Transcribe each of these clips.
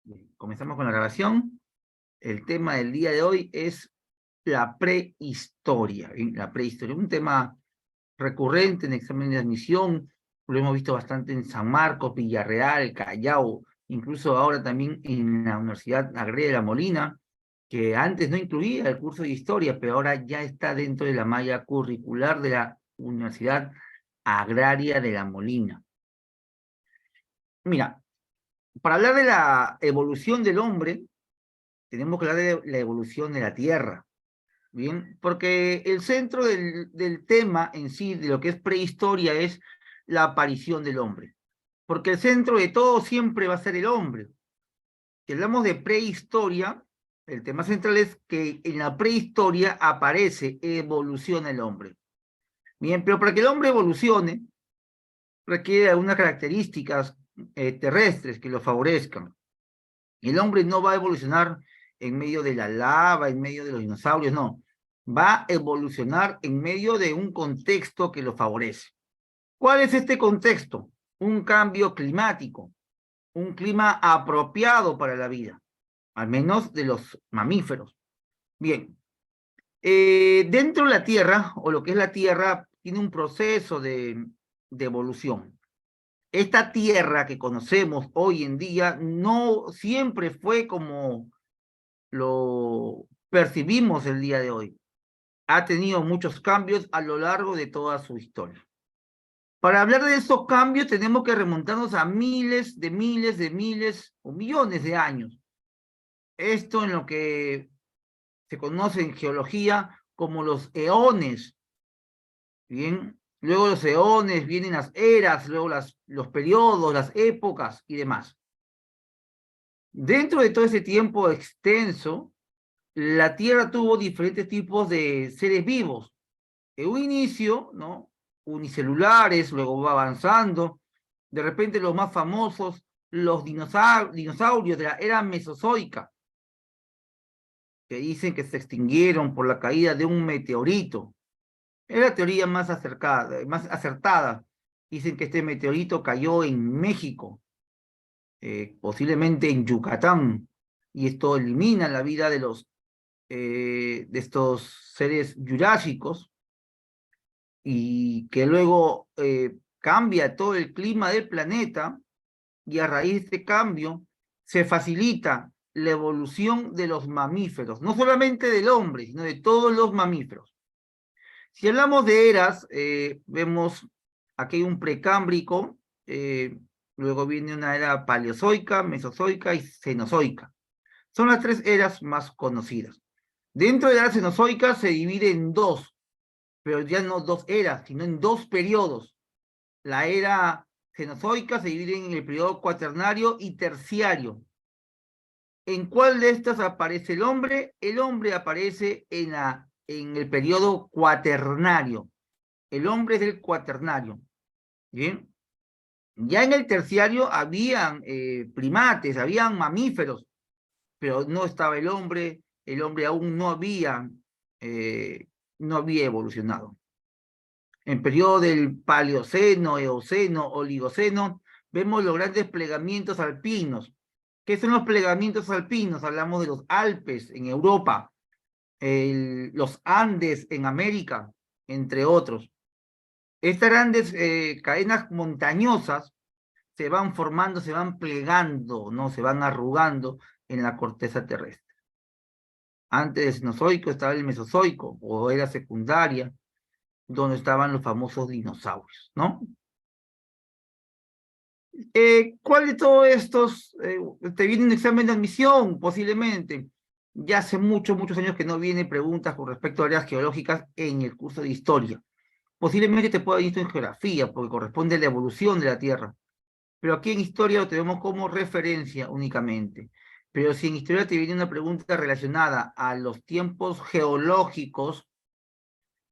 Bien, comenzamos con la grabación. El tema del día de hoy es la prehistoria. Bien, la prehistoria, un tema recurrente en examen de admisión. Lo hemos visto bastante en San Marcos, Villarreal, Callao, incluso ahora también en la Universidad Agraria de La Molina, que antes no incluía el curso de historia, pero ahora ya está dentro de la malla curricular de la Universidad Agraria de La Molina. Mira, para hablar de la evolución del hombre, tenemos que hablar de la evolución de la Tierra, ¿bien? Porque el centro del tema en sí, de lo que es prehistoria, es la aparición del hombre. Porque el centro de todo siempre va a ser el hombre. Si hablamos de prehistoria, el tema central es que en la prehistoria aparece, evoluciona el hombre. Bien, pero para que el hombre evolucione, requiere algunas características terrestres que lo favorezcan. El hombre no va a evolucionar en medio de la lava, en medio de los dinosaurios, no. Va a evolucionar en medio de un contexto que lo favorece. ¿Cuál es este contexto? Un cambio climático, un clima apropiado para la vida, al menos de los mamíferos. Bien, dentro de la Tierra, o lo que es la Tierra, tiene un proceso de evolución. Esta Tierra que conocemos hoy en día no siempre fue como lo percibimos el día de hoy. Ha tenido muchos cambios a lo largo de toda su historia. Para hablar de esos cambios tenemos que remontarnos a miles o millones de años. Esto en lo que se conoce en geología como los eones. Bien, luego los eones vienen las eras, luego los periodos, las épocas y demás. Dentro de todo ese tiempo extenso, la Tierra tuvo diferentes tipos de seres vivos. En un inicio, ¿no? Unicelulares, luego va avanzando. De repente los más famosos, los dinosaurios de la era mesozoica, que dicen que se extinguieron por la caída de un meteorito. Es la teoría más acertada. Dicen que este meteorito cayó en México, posiblemente en Yucatán, y esto elimina la vida de estos seres jurásicos, y que luego cambia todo el clima del planeta, y a raíz de este cambio se facilita la evolución de los mamíferos, no solamente del hombre, sino de todos los mamíferos. Si hablamos de eras, vemos aquí hay un precámbrico, luego viene una era paleozoica, mesozoica y cenozoica. Son las tres eras más conocidas. Dentro de la era cenozoica se divide en dos, pero ya no dos eras, sino en dos periodos. La era cenozoica se divide en el periodo cuaternario y terciario. ¿En cuál de estas aparece el hombre? El hombre aparece en el periodo cuaternario. El hombre es del cuaternario. ¿Bien? Ya en el terciario habían primates, habían mamíferos, pero no estaba el hombre aún no había evolucionado. En periodo del Paleoceno, Eoceno, Oligoceno, vemos los grandes plegamientos alpinos. ¿Qué son los plegamientos alpinos? Hablamos de los Alpes en Europa, los Andes en América, entre otros. Estas grandes cadenas montañosas se van formando, se van plegando, ¿no? Se van arrugando en la corteza terrestre. Antes del Cenozoico estaba el Mesozoico, o era secundaria, donde estaban los famosos dinosaurios, ¿no? ¿Cuál de todos estos te viene un examen de admisión? Posiblemente. Ya hace muchos años que no vienen preguntas con respecto a áreas geológicas en el curso de historia. Posiblemente te pueda ir esto en geografía, porque corresponde a la evolución de la Tierra. Pero aquí en historia lo tenemos como referencia únicamente. Pero si en historia te viene una pregunta relacionada a los tiempos geológicos,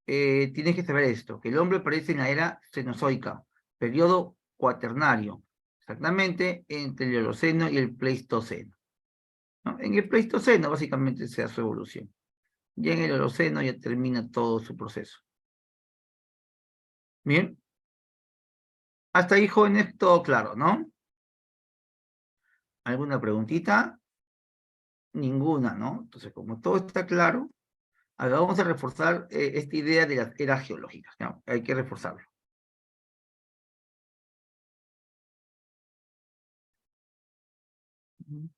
tienes que saber esto, que el hombre aparece en la era cenozoica, periodo cuaternario, exactamente entre el Holoceno y el Pleistoceno, ¿no? En el Pleistoceno básicamente se da su evolución. Ya en el Holoceno ya termina todo su proceso. Bien, hasta ahí jóvenes, todo claro, ¿no? ¿Alguna preguntita? Ninguna, ¿no? Entonces, como todo está claro, ahora vamos a reforzar esta idea de las eras geológicas, ¿no? Hay que reforzarlo. Ujú.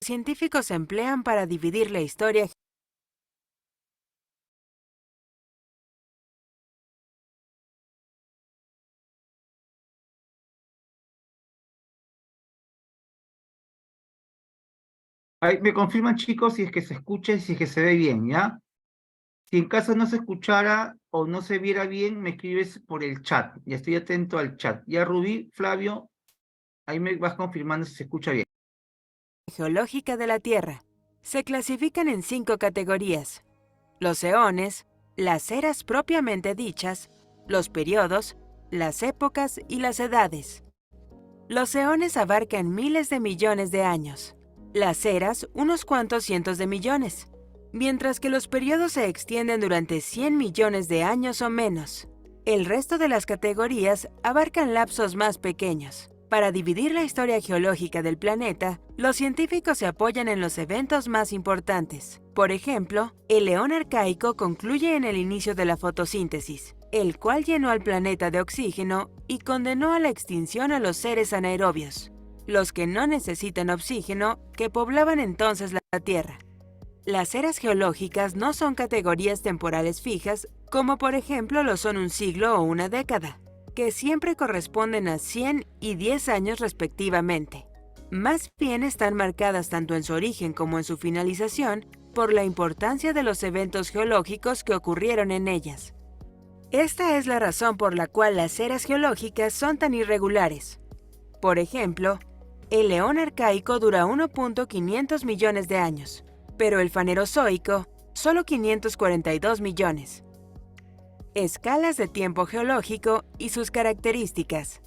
Científicos emplean para dividir la historia. Ahí me confirman, chicos, si es que se escucha y si es que se ve bien, ¿ya? Si en caso no se escuchara o no se viera bien, me escribes por el chat. Ya estoy atento al chat. Ya, Rubí, Flavio, ahí me vas confirmando si se escucha bien. Geológica de la Tierra. Se clasifican en 5 categorías: los eones, las eras propiamente dichas, los periodos, las épocas y las edades. Los eones abarcan miles de millones de años, las eras unos cuantos cientos de millones, mientras que los periodos se extienden durante 100 millones de años o menos. El resto de las categorías abarcan lapsos más pequeños. Para dividir la historia geológica del planeta, los científicos se apoyan en los eventos más importantes. Por ejemplo, el eón arcaico concluye en el inicio de la fotosíntesis, el cual llenó al planeta de oxígeno y condenó a la extinción a los seres anaerobios, los que no necesitan oxígeno, que poblaban entonces la Tierra. Las eras geológicas no son categorías temporales fijas, como por ejemplo lo son un siglo o una década, que siempre corresponden a 100 y 10 años respectivamente. Más bien están marcadas tanto en su origen como en su finalización por la importancia de los eventos geológicos que ocurrieron en ellas. Esta es la razón por la cual las eras geológicas son tan irregulares. Por ejemplo, el eón arcaico dura 1.500 millones de años, pero el fanerozoico solo 542 millones. Escalas de tiempo geológico y sus características.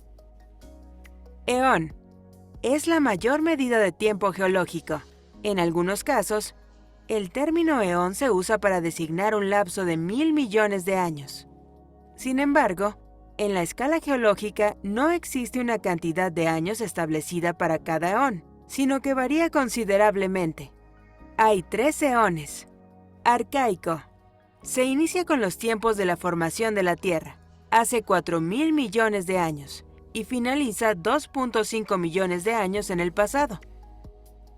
Eón es la mayor medida de tiempo geológico. En algunos casos, el término eón se usa para designar un lapso de 1000 millones de años. Sin embargo, en la escala geológica no existe una cantidad de años establecida para cada eón, sino que varía considerablemente. Hay 3 eones. Arcaico. Se inicia con los tiempos de la formación de la Tierra, hace 4.000 millones de años, y finaliza 2.5 millones de años en el pasado.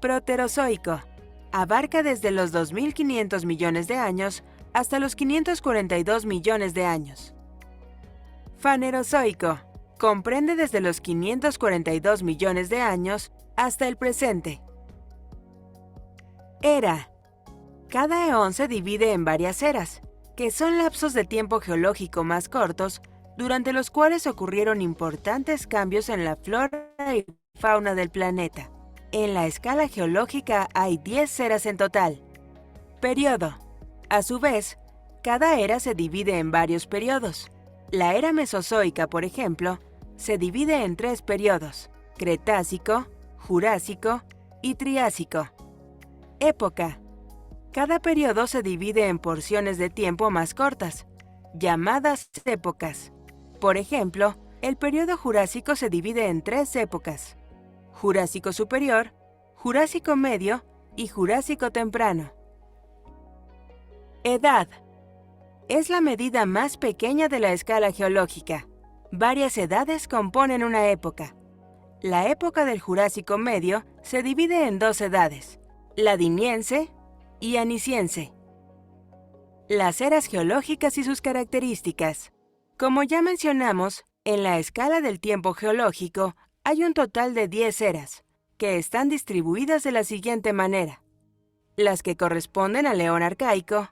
Proterozoico. Abarca desde los 2.500 millones de años hasta los 542 millones de años. Fanerozoico. Comprende desde los 542 millones de años hasta el presente. Era. Cada eón se divide en varias eras, que son lapsos de tiempo geológico más cortos, durante los cuales ocurrieron importantes cambios en la flora y fauna del planeta. En la escala geológica hay 10 eras en total. Periodo. A su vez, cada era se divide en varios periodos. La era mesozoica, por ejemplo, se divide en 3 periodos: Cretácico, Jurásico y Triásico. Época. Cada periodo se divide en porciones de tiempo más cortas, llamadas épocas. Por ejemplo, el periodo Jurásico se divide en 3 épocas: Jurásico superior, Jurásico medio y Jurásico temprano. Edad. Es la medida más pequeña de la escala geológica. Varias edades componen una época. La época del Jurásico medio se divide en 2 edades: Ladiniense y Anisiense. Las eras geológicas y sus características. Como ya mencionamos, en la escala del tiempo geológico hay un total de 10 eras, que están distribuidas de la siguiente manera: las que corresponden al eón arcaico,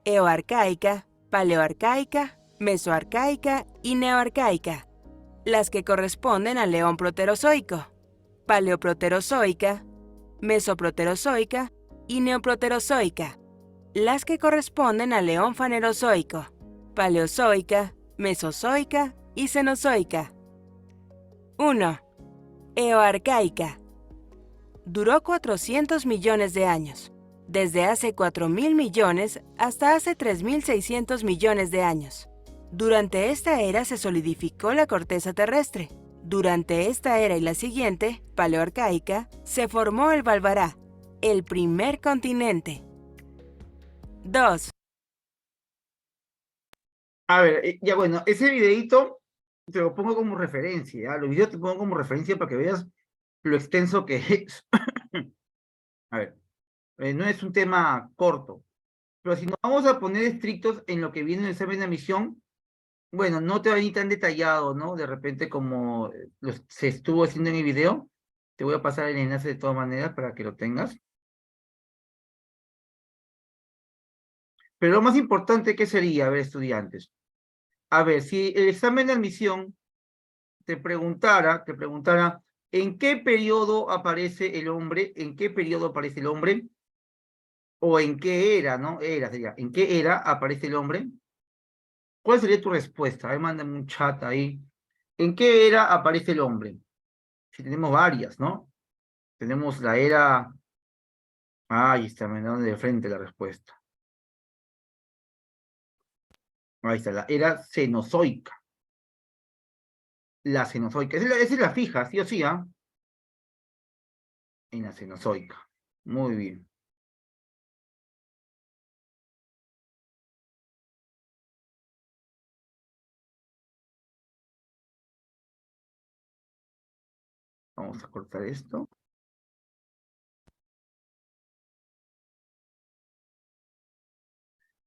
eoarcaica, paleoarcaica, mesoarcaica y neoarcaica; las que corresponden al eón proterozoico, paleoproterozoica, mesoproterozoica y Neoproterozoica, las que corresponden al Eón Fanerozoico, Paleozoica, Mesozoica y Cenozoica. 1. Eoarcaica. Duró 400 millones de años, desde hace 4.000 millones hasta hace 3.600 millones de años. Durante esta era se solidificó la corteza terrestre. Durante esta era y la siguiente, Paleoarcaica, se formó el Valbará, el primer continente. 2. A ver, ya bueno, ese videito te lo pongo como referencia, ¿ya? Los videos te pongo como referencia para que veas lo extenso que es. A ver, no es un tema corto, pero si nos vamos a poner estrictos en lo que viene en el examen de admisión, bueno, no te va a ir tan detallado, ¿no? De repente como se estuvo haciendo en el video, te voy a pasar el enlace de todas maneras para que lo tengas. Pero lo más importante, ¿qué sería? A ver, estudiantes. A ver, si el examen de admisión te preguntara, ¿en qué periodo aparece el hombre? ¿En qué periodo aparece el hombre? O ¿en qué era, no? Era, sería, ¿en qué era aparece el hombre? ¿Cuál sería tu respuesta? Ahí mándame un chat ahí. ¿En qué era aparece el hombre? Si tenemos varias, ¿no? Tenemos la era... Ahí está, me dan de frente la respuesta. Ahí está, la era cenozoica. La cenozoica. Esa es la fija, sí o sí, ¿ah? En la cenozoica. Muy bien. Vamos a cortar esto.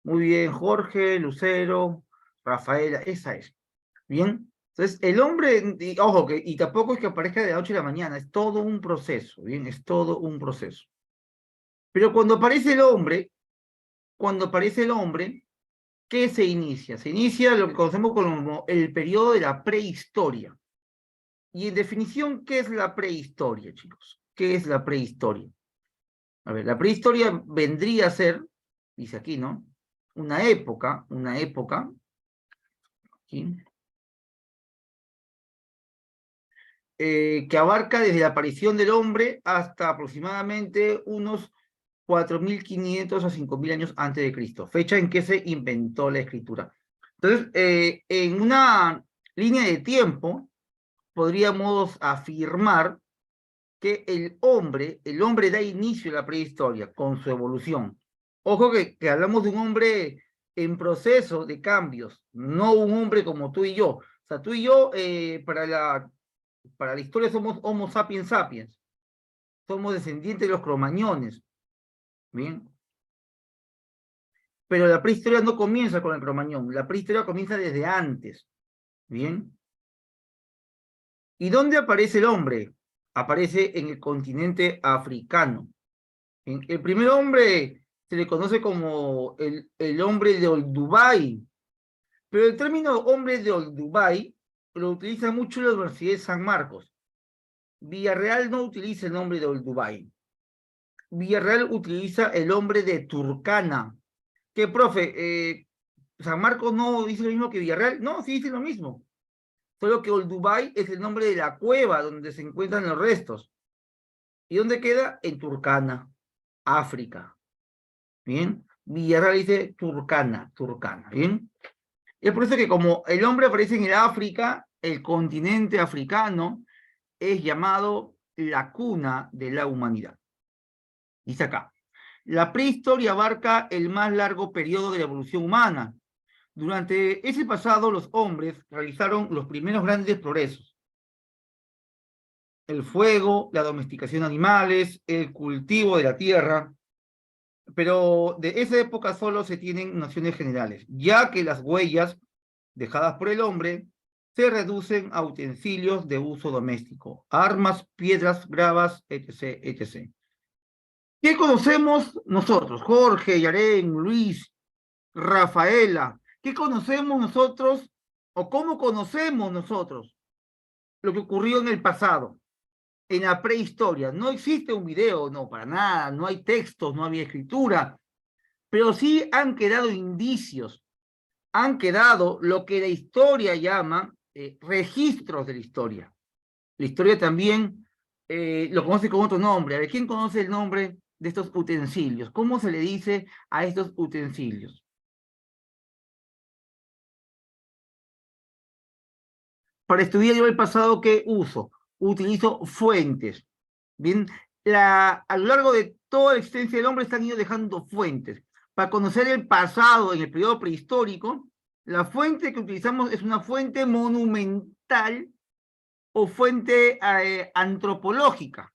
Muy bien, Jorge, Lucero, Rafaela, esa es. Bien. Entonces, el hombre, ojo, y tampoco es que aparezca de la noche a la mañana, es todo un proceso, bien, es todo un proceso. Pero cuando aparece el hombre, ¿qué se inicia? Se inicia lo que conocemos como el periodo de la prehistoria. Y en definición, ¿qué es la prehistoria, chicos? ¿Qué es la prehistoria? A ver, la prehistoria vendría a ser, dice aquí, ¿no? Una época, aquí, que abarca desde la aparición del hombre hasta aproximadamente unos 4.500 a 5.000 años antes de Cristo, fecha en que se inventó la escritura. Entonces, en una línea de tiempo, podríamos afirmar que el hombre da inicio a la prehistoria con su evolución. Ojo que hablamos de un hombre en proceso de cambios, no un hombre como tú y yo. O sea, tú y yo, para la historia somos Homo sapiens sapiens, somos descendientes de los cromañones, ¿bien? Pero la prehistoria no comienza con el cromañón, la prehistoria comienza desde antes, ¿bien? ¿Y dónde aparece el hombre? Aparece en el continente africano. El primer hombre se le conoce como el hombre de Olduvai, pero el término hombre de Olduvai lo utiliza mucho la Universidad de San Marcos. Villarreal no utiliza el nombre de Olduvai. Villarreal utiliza el nombre de Turcana. ¿Qué, profe? ¿San Marcos no dice lo mismo que Villarreal? No, sí dice lo mismo. Solo que Olduvai es el nombre de la cueva donde se encuentran los restos. ¿Y dónde queda? En Turcana, África. ¿Bien? Villarreal dice Turcana, ¿bien? Y es por eso que como el hombre aparece en el África, el continente africano es llamado la cuna de la humanidad. Dice acá, la prehistoria abarca el más largo periodo de la evolución humana. Durante ese pasado, los hombres realizaron los primeros grandes progresos. El fuego, la domesticación de animales, el cultivo de la tierra, pero de esa época solo se tienen nociones generales, ya que las huellas dejadas por el hombre se reducen a utensilios de uso doméstico, armas, piedras, gravas, etc., etc. ¿Qué conocemos nosotros? Jorge, Yarén, Luis, Rafaela. ¿Qué conocemos nosotros o cómo conocemos nosotros lo que ocurrió en el pasado? en la prehistoria. No existe un video, no, para nada, no hay textos, no había escritura, pero sí han quedado indicios, han quedado lo que la historia llama registros de la historia. La historia también lo conoce con otro nombre. A ver, ¿quién conoce el nombre de estos utensilios? ¿Cómo se le dice a estos utensilios? Para estudiar yo el pasado, ¿qué uso? Utilizo fuentes. Bien, a lo largo de toda la existencia del hombre están ido dejando fuentes. Para conocer el pasado en el periodo prehistórico, la fuente que utilizamos es una fuente monumental o fuente antropológica.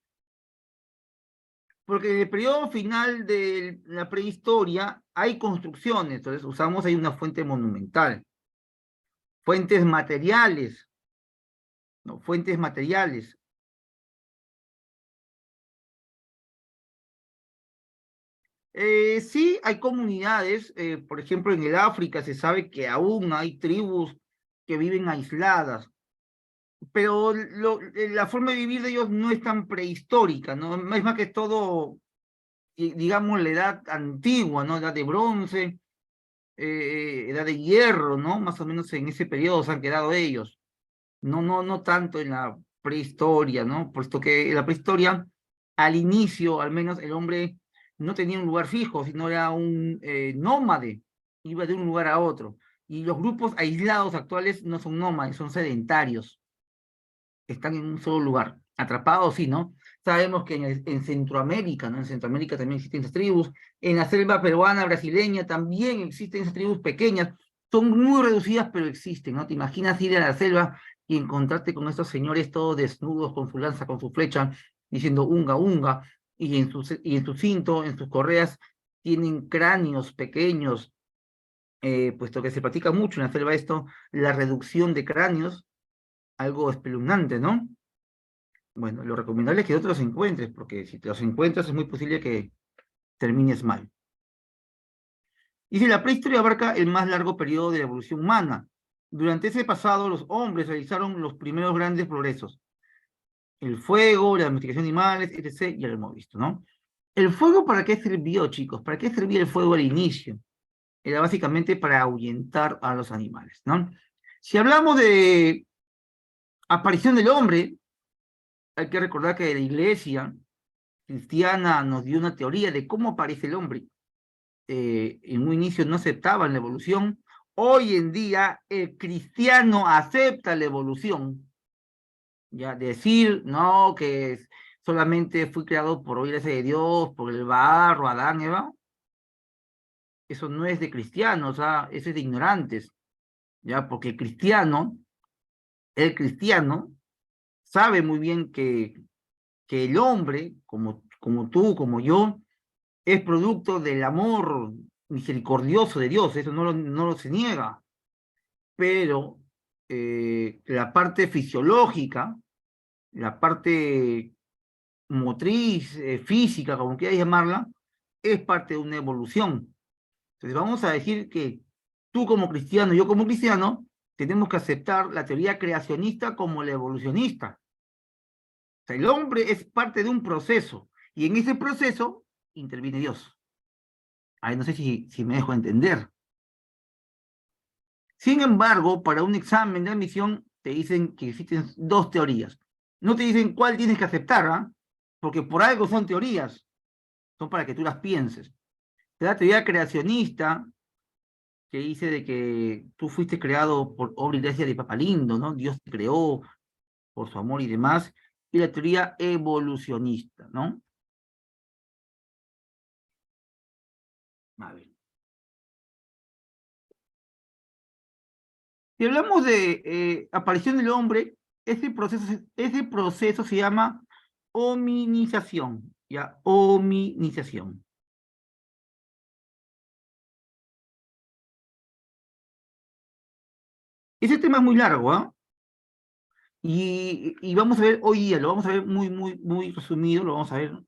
Porque en el periodo final de la prehistoria hay construcciones, entonces usamos ahí una fuente monumental. Fuentes materiales, ¿no? Fuentes materiales. Sí, hay comunidades, por ejemplo, en el África se sabe que aún hay tribus que viven aisladas, pero la forma de vivir de ellos no es tan prehistórica, ¿no? Es más que todo, digamos, la edad antigua, ¿no? Edad de bronce, edad de hierro, ¿no? Más o menos en ese periodo se han quedado ellos. No tanto en la prehistoria, ¿no? Puesto que en la prehistoria, al inicio, al menos, el hombre no tenía un lugar fijo, sino era un nómade, iba de un lugar a otro. Y los grupos aislados actuales no son nómades, son sedentarios, están en un solo lugar, atrapados, sí, ¿no? Sabemos que en Centroamérica, ¿no? En Centroamérica también existen esas tribus, en la selva peruana, brasileña, también existen esas tribus pequeñas, son muy reducidas, pero existen, ¿no? Te imaginas ir a la selva y encontrarte con estos señores todos desnudos, con su lanza, con su flecha, diciendo unga, unga, y en su cinto, en sus correas, tienen cráneos pequeños, puesto que se practica mucho en la selva esto, la reducción de cráneos, algo espeluznante, ¿no? Bueno, lo recomendable es que no te los encuentres, porque si te los encuentras es muy posible que termines mal. Y si la prehistoria abarca el más largo periodo de la evolución humana, durante ese pasado los hombres realizaron los primeros grandes progresos. El fuego, la domesticación de animales, etc. Ya lo hemos visto, ¿no? ¿El fuego para qué sirvió, chicos? ¿Para qué servía el fuego al inicio? Era básicamente para ahuyentar a los animales, ¿no? Si hablamos de aparición del hombre, hay que recordar que la iglesia cristiana nos dio una teoría de cómo aparece el hombre. En un inicio no aceptaban la evolución. Hoy en día el cristiano acepta la evolución. Ya decir, no, que solamente fui creado por gracia de Dios, por el barro, Adán, Eva, eso no es de cristianos, eso es de ignorantes, ya, porque el cristiano sabe muy bien que el hombre, como tú, como yo, es producto del amor misericordioso de Dios, eso no lo se niega, pero la parte fisiológica, la parte motriz, física, como quieras llamarla, es parte de una evolución. Entonces vamos a decir que tú como cristiano, yo como cristiano, tenemos que aceptar la teoría creacionista como la evolucionista. O sea, el hombre es parte de un proceso y en ese proceso interviene Dios. Ahí no sé si me dejo entender. Sin embargo, para un examen de admisión te dicen que existen dos teorías. No te dicen cuál tienes que aceptar, ¿ah? Porque por algo son teorías, son para que tú las pienses. Te da teoría creacionista, que dice de que tú fuiste creado por obra y gracia de Papalindo, ¿no? Dios te creó por su amor y demás. Y la teoría evolucionista, ¿no? A ver. Si hablamos de aparición del hombre, ese proceso se llama hominización, ¿ya? Hominización. Ese tema es muy largo, ¿ah? Y vamos a ver hoy día, lo vamos a ver muy, muy, muy resumido, lo vamos a ver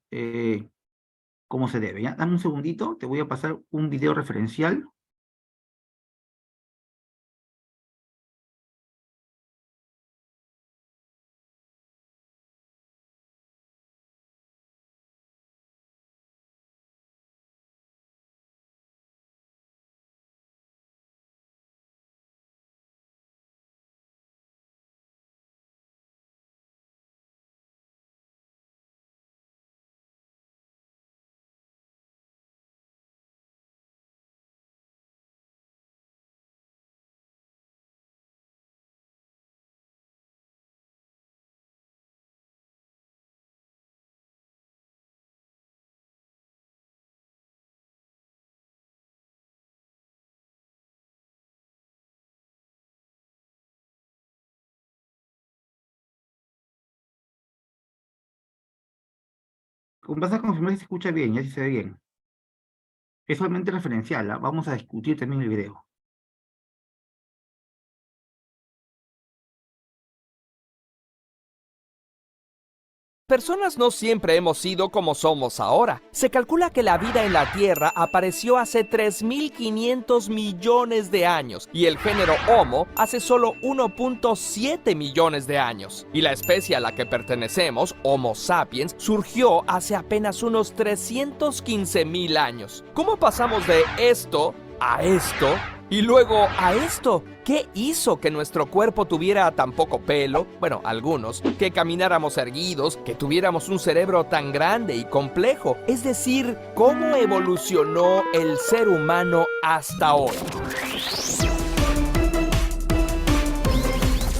cómo se debe, ¿ya? Dame un segundito, te voy a pasar un video referencial. Vas a confirmar si se escucha bien, ya si se ve bien. Es solamente referencial, ¿ah? Vamos a discutir también el video. Personas no siempre hemos sido como somos ahora. Se calcula que la vida en la Tierra apareció hace 3.500 millones de años y el género Homo hace solo 1.7 millones de años. Y la especie a la que pertenecemos, Homo sapiens, surgió hace apenas unos 315.000 años. ¿Cómo pasamos de esto a esto? Y luego a esto. ¿Qué hizo que nuestro cuerpo tuviera tan poco pelo? Bueno, algunos. Que camináramos erguidos, que tuviéramos un cerebro tan grande y complejo. Es decir, ¿cómo evolucionó el ser humano hasta hoy?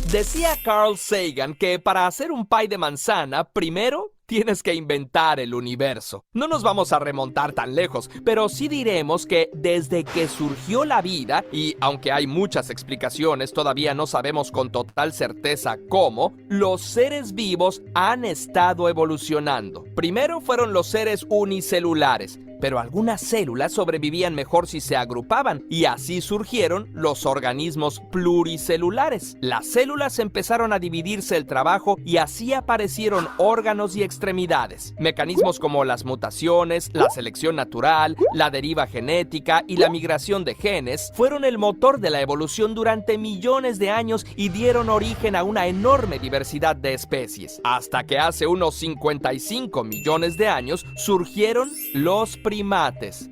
Decía Carl Sagan que para hacer un pie de manzana, primero tienes que inventar el universo. No nos vamos a remontar tan lejos, pero sí diremos que desde que surgió la vida, y aunque hay muchas explicaciones, todavía no sabemos con total certeza cómo, los seres vivos han estado evolucionando. Primero fueron los seres unicelulares, pero algunas células sobrevivían mejor si se agrupaban, y así surgieron los organismos pluricelulares. Las células empezaron a dividirse el trabajo y así aparecieron órganos y extremidades. Mecanismos como las mutaciones, la selección natural, la deriva genética y la migración de genes fueron el motor de la evolución durante millones de años y dieron origen a una enorme diversidad de especies. Hasta que hace unos 55 millones de años surgieron los primates.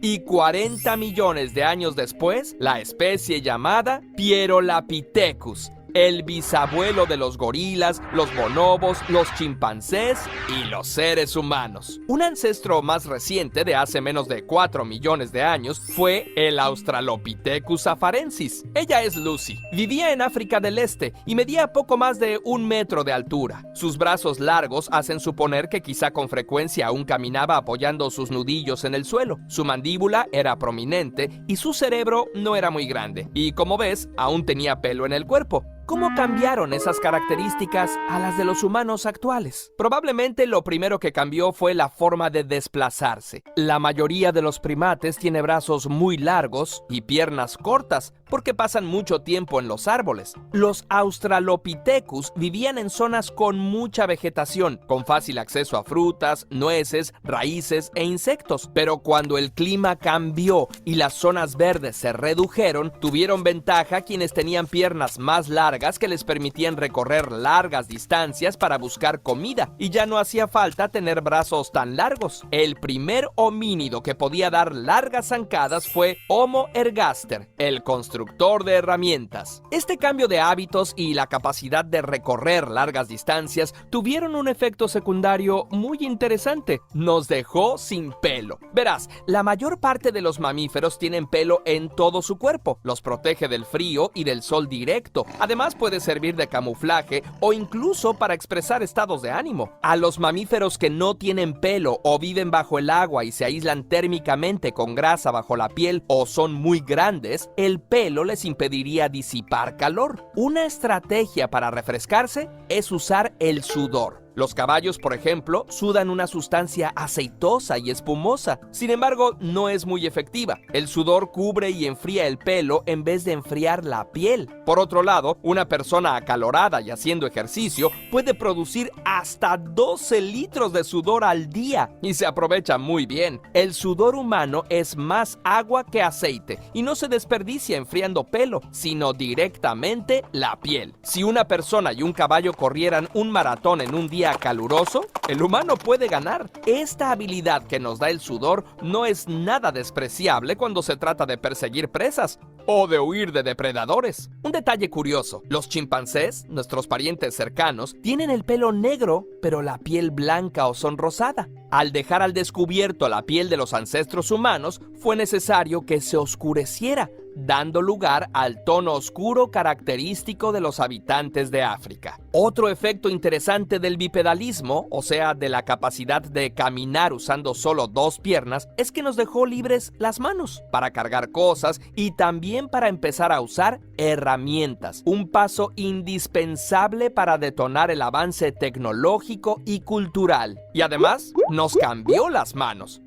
Y 40 millones de años después, la especie llamada Pierolapithecus, el bisabuelo de los gorilas, los bonobos, los chimpancés y los seres humanos. Un ancestro más reciente de hace menos de 4 millones de años fue el Australopithecus afarensis. Ella es Lucy. Vivía en África del Este y medía poco más de 1 metro de altura. Sus brazos largos hacen suponer que quizá con frecuencia aún caminaba apoyando sus nudillos en el suelo. Su mandíbula era prominente y su cerebro no era muy grande. Y como ves, aún tenía pelo en el cuerpo. ¿Cómo cambiaron esas características a las de los humanos actuales? Probablemente lo primero que cambió fue la forma de desplazarse. La mayoría de los primates tiene brazos muy largos y piernas cortas porque pasan mucho tiempo en los árboles. Los Australopithecus vivían en zonas con mucha vegetación, con fácil acceso a frutas, nueces, raíces e insectos. Pero cuando el clima cambió y las zonas verdes se redujeron, tuvieron ventaja quienes tenían piernas más largas que les permitían recorrer largas distancias para buscar comida, y ya no hacía falta tener brazos tan largos. El primer homínido que podía dar largas zancadas fue Homo ergaster, el constructor de herramientas. Este cambio de hábitos y la capacidad de recorrer largas distancias tuvieron un efecto secundario muy interesante: nos dejó sin pelo. Verás, la mayor parte de los mamíferos tienen pelo en todo su cuerpo. Los protege del frío y del sol directo. Además, puede servir de camuflaje o incluso para expresar estados de ánimo. A los mamíferos que no tienen pelo o viven bajo el agua y se aíslan térmicamente con grasa bajo la piel o son muy grandes, el pelo les impediría disipar calor. Una estrategia para refrescarse es usar el sudor. Los caballos, por ejemplo, sudan una sustancia aceitosa y espumosa. Sin embargo, no es muy efectiva. El sudor cubre y enfría el pelo en vez de enfriar la piel. Por otro lado, una persona acalorada y haciendo ejercicio puede producir hasta 12 litros de sudor al día y se aprovecha muy bien. El sudor humano es más agua que aceite y no se desperdicia enfriando pelo, sino directamente la piel. Si una persona y un caballo corrieran un maratón en un día caluroso, el humano puede ganar. Esta habilidad que nos da el sudor no es nada despreciable cuando se trata de perseguir presas o de huir de depredadores. Un detalle curioso: los chimpancés, nuestros parientes cercanos, tienen el pelo negro, pero la piel blanca o sonrosada. Al dejar al descubierto la piel de los ancestros humanos, fue necesario que se oscureciera, dando lugar al tono oscuro característico de los habitantes de África. Otro efecto interesante del bipedalismo, o sea, de la capacidad de caminar usando solo 2 piernas, es que nos dejó libres las manos para cargar cosas y también también para empezar a usar herramientas, un paso indispensable para detonar el avance tecnológico y cultural. Y además, nos cambió las manos.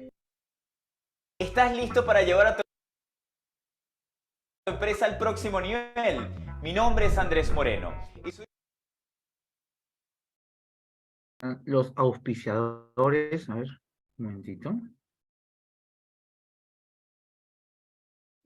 ¿Estás listo para llevar a tu empresa al próximo nivel? Mi nombre es Andrés Moreno. Los auspiciadores, a ver, un momentito.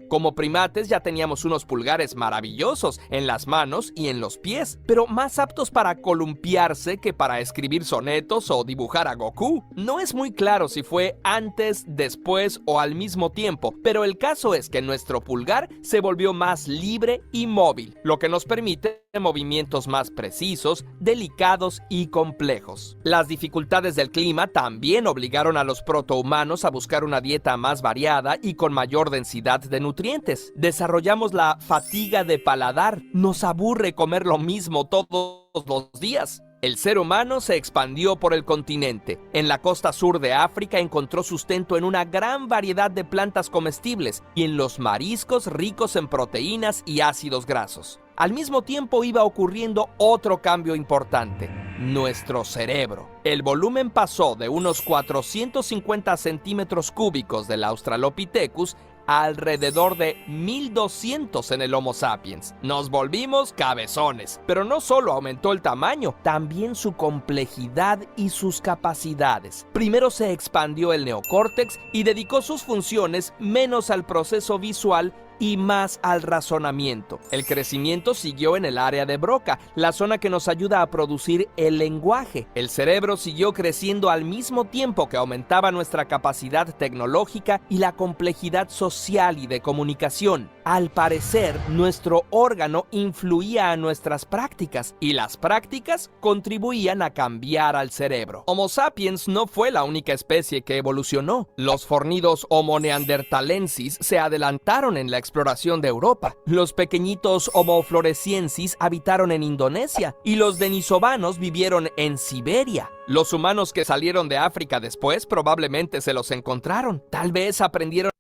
Como primates ya teníamos unos pulgares maravillosos en las manos y en los pies, pero más aptos para columpiarse que para escribir sonetos o dibujar a Goku. No es muy claro si fue antes, después o al mismo tiempo, pero el caso es que nuestro pulgar se volvió más libre y móvil, lo que nos permite movimientos más precisos, delicados y complejos. Las dificultades del clima también obligaron a los protohumanos a buscar una dieta más variada y con mayor densidad de nutrientes. Desarrollamos la fatiga de paladar. Nos aburre comer lo mismo todos los días. El ser humano se expandió por el continente. En la costa sur de África encontró sustento en una gran variedad de plantas comestibles y en los mariscos ricos en proteínas y ácidos grasos. Al mismo tiempo iba ocurriendo otro cambio importante: nuestro cerebro. El volumen pasó de unos 450 centímetros cúbicos del Australopithecus a alrededor de 1200 en el Homo sapiens. Nos volvimos cabezones, pero no solo aumentó el tamaño, también su complejidad y sus capacidades. Primero se expandió el neocórtex y dedicó sus funciones menos al proceso visual y más al razonamiento. El crecimiento siguió en el área de Broca, la zona que nos ayuda a producir el lenguaje. El cerebro siguió creciendo al mismo tiempo que aumentaba nuestra capacidad tecnológica y la complejidad social y de comunicación. Al parecer, nuestro órgano influía a nuestras prácticas y las prácticas contribuían a cambiar al cerebro. Homo sapiens no fue la única especie que evolucionó. Los fornidos Homo neanderthalensis se adelantaron en la exploración de Europa. Los pequeñitos Homo floresiensis habitaron en Indonesia y los denisovanos vivieron en Siberia. Los humanos que salieron de África después probablemente se los encontraron. Tal vez aprendieron.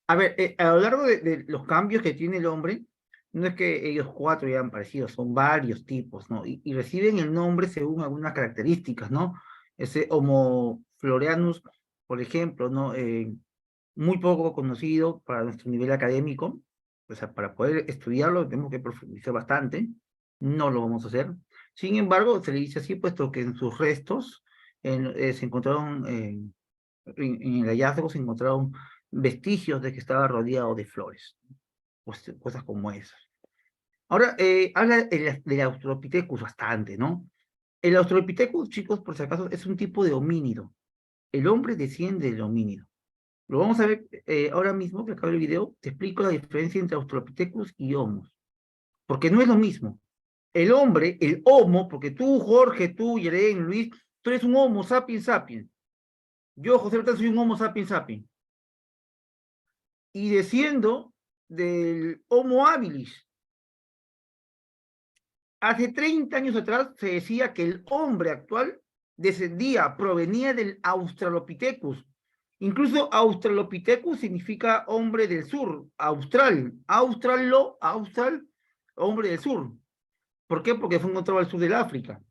A ver, a lo largo de los cambios que tiene el hombre, no es que ellos cuatro ya han aparecido, son varios tipos, ¿no? Y reciben el nombre según algunas características, ¿no? Ese Homo floreanus, por ejemplo, ¿no? Muy poco conocido para nuestro nivel académico, o sea, para poder estudiarlo tenemos que profundizar bastante, no lo vamos a hacer. Sin embargo, se le dice así, puesto que en sus restos se encontraron, en el hallazgo se encontraron vestigios de que estaba rodeado de flores, pues, cosas como esas. Ahora, habla del Australopithecus bastante, ¿no? El Australopithecus, chicos, por si acaso, es un tipo de homínido. El hombre desciende del homínido. Lo vamos a ver ahora mismo, que acabo el video, te explico la diferencia entre Australopithecus y Homos. Porque no es lo mismo. El hombre, el Homo, porque tú, Jorge, tú, Yeren, Luis, tú eres un Homo sapiens sapiens. Yo, José Bertán, soy un Homo sapiens sapiens. Y desciendo del Homo habilis. Hace 30 años atrás se decía que el hombre actual provenía del Australopithecus. Incluso Australopithecus significa hombre del sur, austral, hombre del sur. ¿Por qué? Porque fue encontrado al sur del África.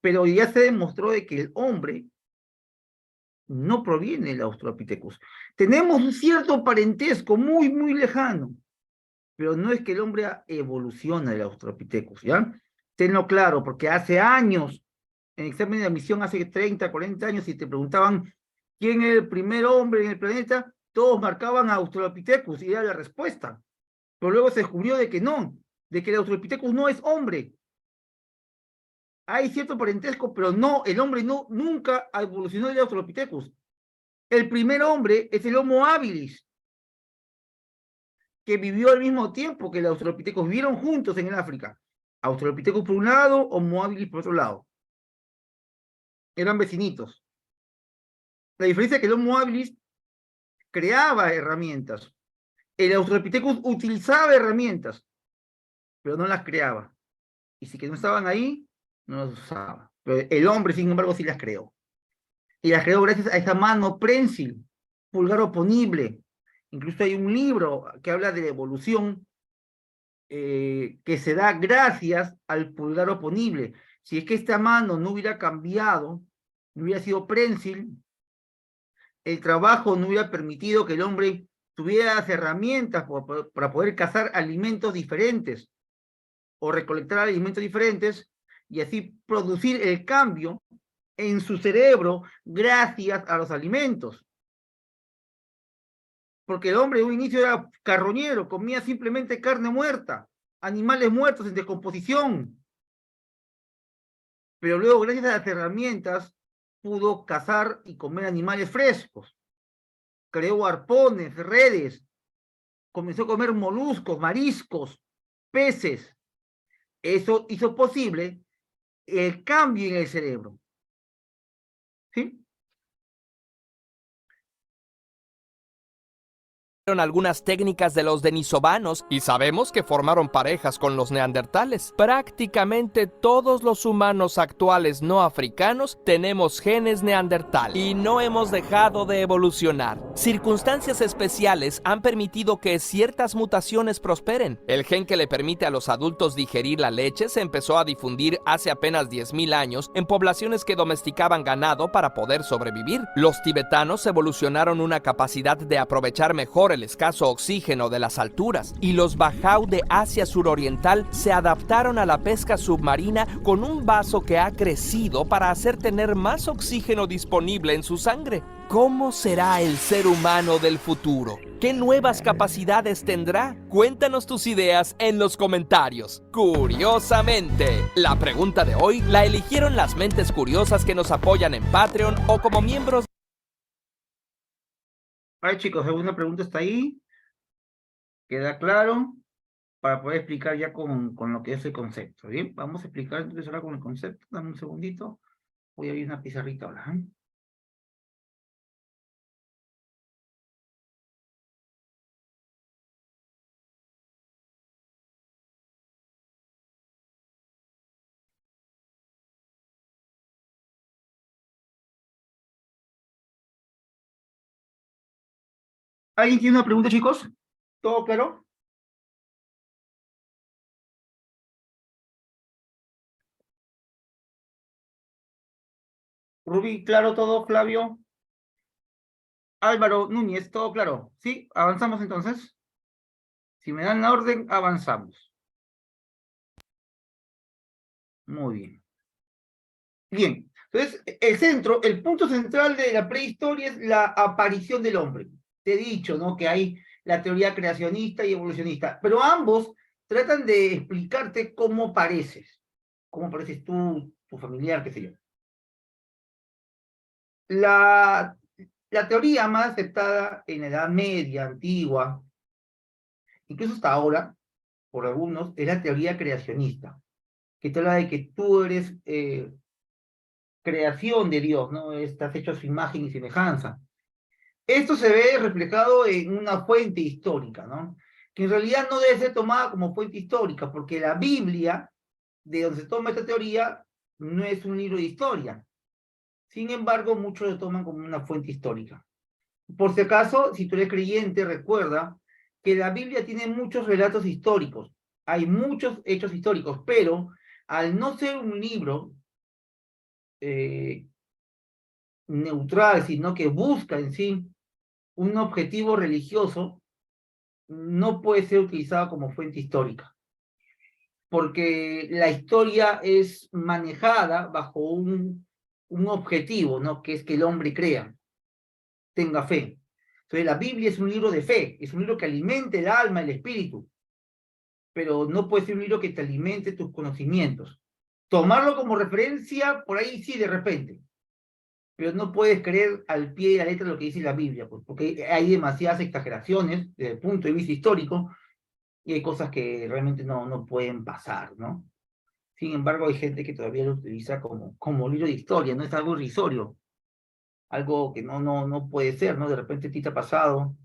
Pero ya se demostró de que el hombre no proviene del Australopithecus. Tenemos un cierto parentesco muy, muy lejano, pero no es que el hombre evoluciona del Australopithecus, ¿ya? Tenlo claro, porque hace años, en examen de admisión, hace 30, 40 años, si te preguntaban quién era el primer hombre en el planeta, todos marcaban a Australopithecus y era la respuesta. Pero luego se descubrió de que no, de que el Australopithecus no es hombre. Hay cierto parentesco, pero no, el hombre nunca evolucionó del Australopithecus. El primer hombre es el Homo habilis, que vivió al mismo tiempo que el Australopithecus, vivieron juntos en el África. Australopithecus por un lado, Homo habilis por otro lado. Eran vecinitos. La diferencia es que el Homo habilis creaba herramientas. El Australopithecus utilizaba herramientas, pero no las creaba. Y si que no estaban ahí, no las usaba. Pero el hombre, sin embargo, sí las creó. Y las creó gracias a esa mano prensil, pulgar oponible, Incluso hay un libro que habla de la evolución que se da gracias al pulgar oponible. Si es que esta mano no hubiera cambiado, no hubiera sido prensil, el trabajo no hubiera permitido que el hombre tuviera las herramientas para poder cazar alimentos diferentes o recolectar alimentos diferentes y así producir el cambio en su cerebro gracias a los alimentos. Porque el hombre de un inicio era carroñero, comía simplemente carne muerta, animales muertos en descomposición. Pero luego, gracias a las herramientas, pudo cazar y comer animales frescos. Creó arpones, redes, comenzó a comer moluscos, mariscos, peces. Eso hizo posible el cambio en el cerebro. ¿Sí? Algunas técnicas de los denisovanos y sabemos que formaron parejas con los neandertales. Prácticamente todos los humanos actuales no africanos tenemos genes neandertal y no hemos dejado de evolucionar. Circunstancias especiales han permitido que ciertas mutaciones prosperen. El gen que le permite a los adultos digerir la leche se empezó a difundir hace apenas 10.000 años en poblaciones que domesticaban ganado para poder sobrevivir. Los tibetanos evolucionaron una capacidad de aprovechar mejor el escaso oxígeno de las alturas, y los Bajau de Asia suroriental se adaptaron a la pesca submarina con un vaso que ha crecido para hacer tener más oxígeno disponible en su sangre. ¿Cómo será el ser humano del futuro? ¿Qué nuevas capacidades tendrá? Cuéntanos tus ideas en los comentarios. Curiosamente, la pregunta de hoy la eligieron las mentes curiosas que nos apoyan en Patreon o como miembros. Ay, chicos, ¿alguna pregunta está ahí? ¿Queda claro? Para poder explicar ya con lo que es el concepto. Bien, vamos a explicar entonces ahora con el concepto. Dame un segundito. Voy a abrir una pizarrita ahora. ¿Alguien tiene una pregunta, chicos? ¿Todo claro? Rubí, ¿claro todo, Flavio? Álvaro Núñez, ¿todo claro? ¿Sí? ¿Avanzamos entonces? Si me dan la orden, avanzamos. Muy bien. Bien, entonces, el punto central de la prehistoria es la aparición del hombre. Te he dicho, ¿no? Que hay la teoría creacionista y evolucionista, pero ambos tratan de explicarte cómo pareces tú, tu familiar, qué sé yo. La teoría más aceptada en la Edad Media, antigua, incluso hasta ahora, por algunos, es la teoría creacionista, que te habla de que tú eres creación de Dios, ¿no? Estás hecho a su imagen y semejanza. Esto se ve reflejado en una fuente histórica, ¿no? Que en realidad no debe ser tomada como fuente histórica, porque la Biblia, de donde se toma esta teoría, no es un libro de historia. Sin embargo, muchos lo toman como una fuente histórica. Por si acaso, si tú eres creyente, recuerda que la Biblia tiene muchos relatos históricos. Hay muchos hechos históricos, pero al no ser un libro neutral, sino que busca en sí un objetivo religioso, no puede ser utilizado como fuente histórica, porque la historia es manejada bajo un objetivo, ¿no? Que es que el hombre crea, tenga fe. Entonces la Biblia es un libro de fe, es un libro que alimente el alma, el espíritu, pero no puede ser un libro que te alimente tus conocimientos. Tomarlo como referencia, por ahí sí, de repente, pero no puedes creer al pie de la letra lo que dice la Biblia, pues, porque hay demasiadas exageraciones desde el punto de vista histórico y hay cosas que realmente no pueden pasar, ¿no? Sin embargo, hay gente que todavía lo utiliza como libro de historia, no es algo irrisorio, algo que no puede ser, ¿no? De repente a ti te ha pasado,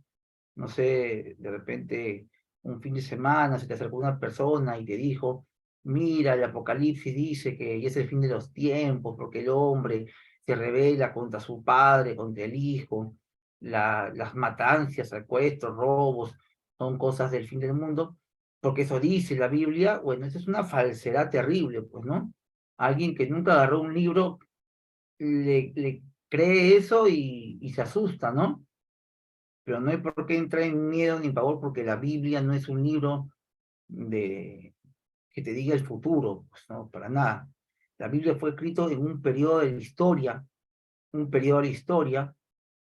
no sé, de repente un fin de semana se te acercó una persona y te dijo, mira, el Apocalipsis dice que ya es el fin de los tiempos, porque el hombre se rebela contra su padre, contra el hijo, las matanzas, secuestros, robos, son cosas del fin del mundo, porque eso dice la Biblia, bueno, eso es una falsedad terrible, pues, ¿no? Alguien que nunca agarró un libro le cree eso y se asusta, ¿no? Pero no hay por qué entrar en miedo ni pavor, porque la Biblia no es un libro de que te diga el futuro, pues no, para nada. La Biblia fue escrito en un periodo de la historia, un periodo de la historia,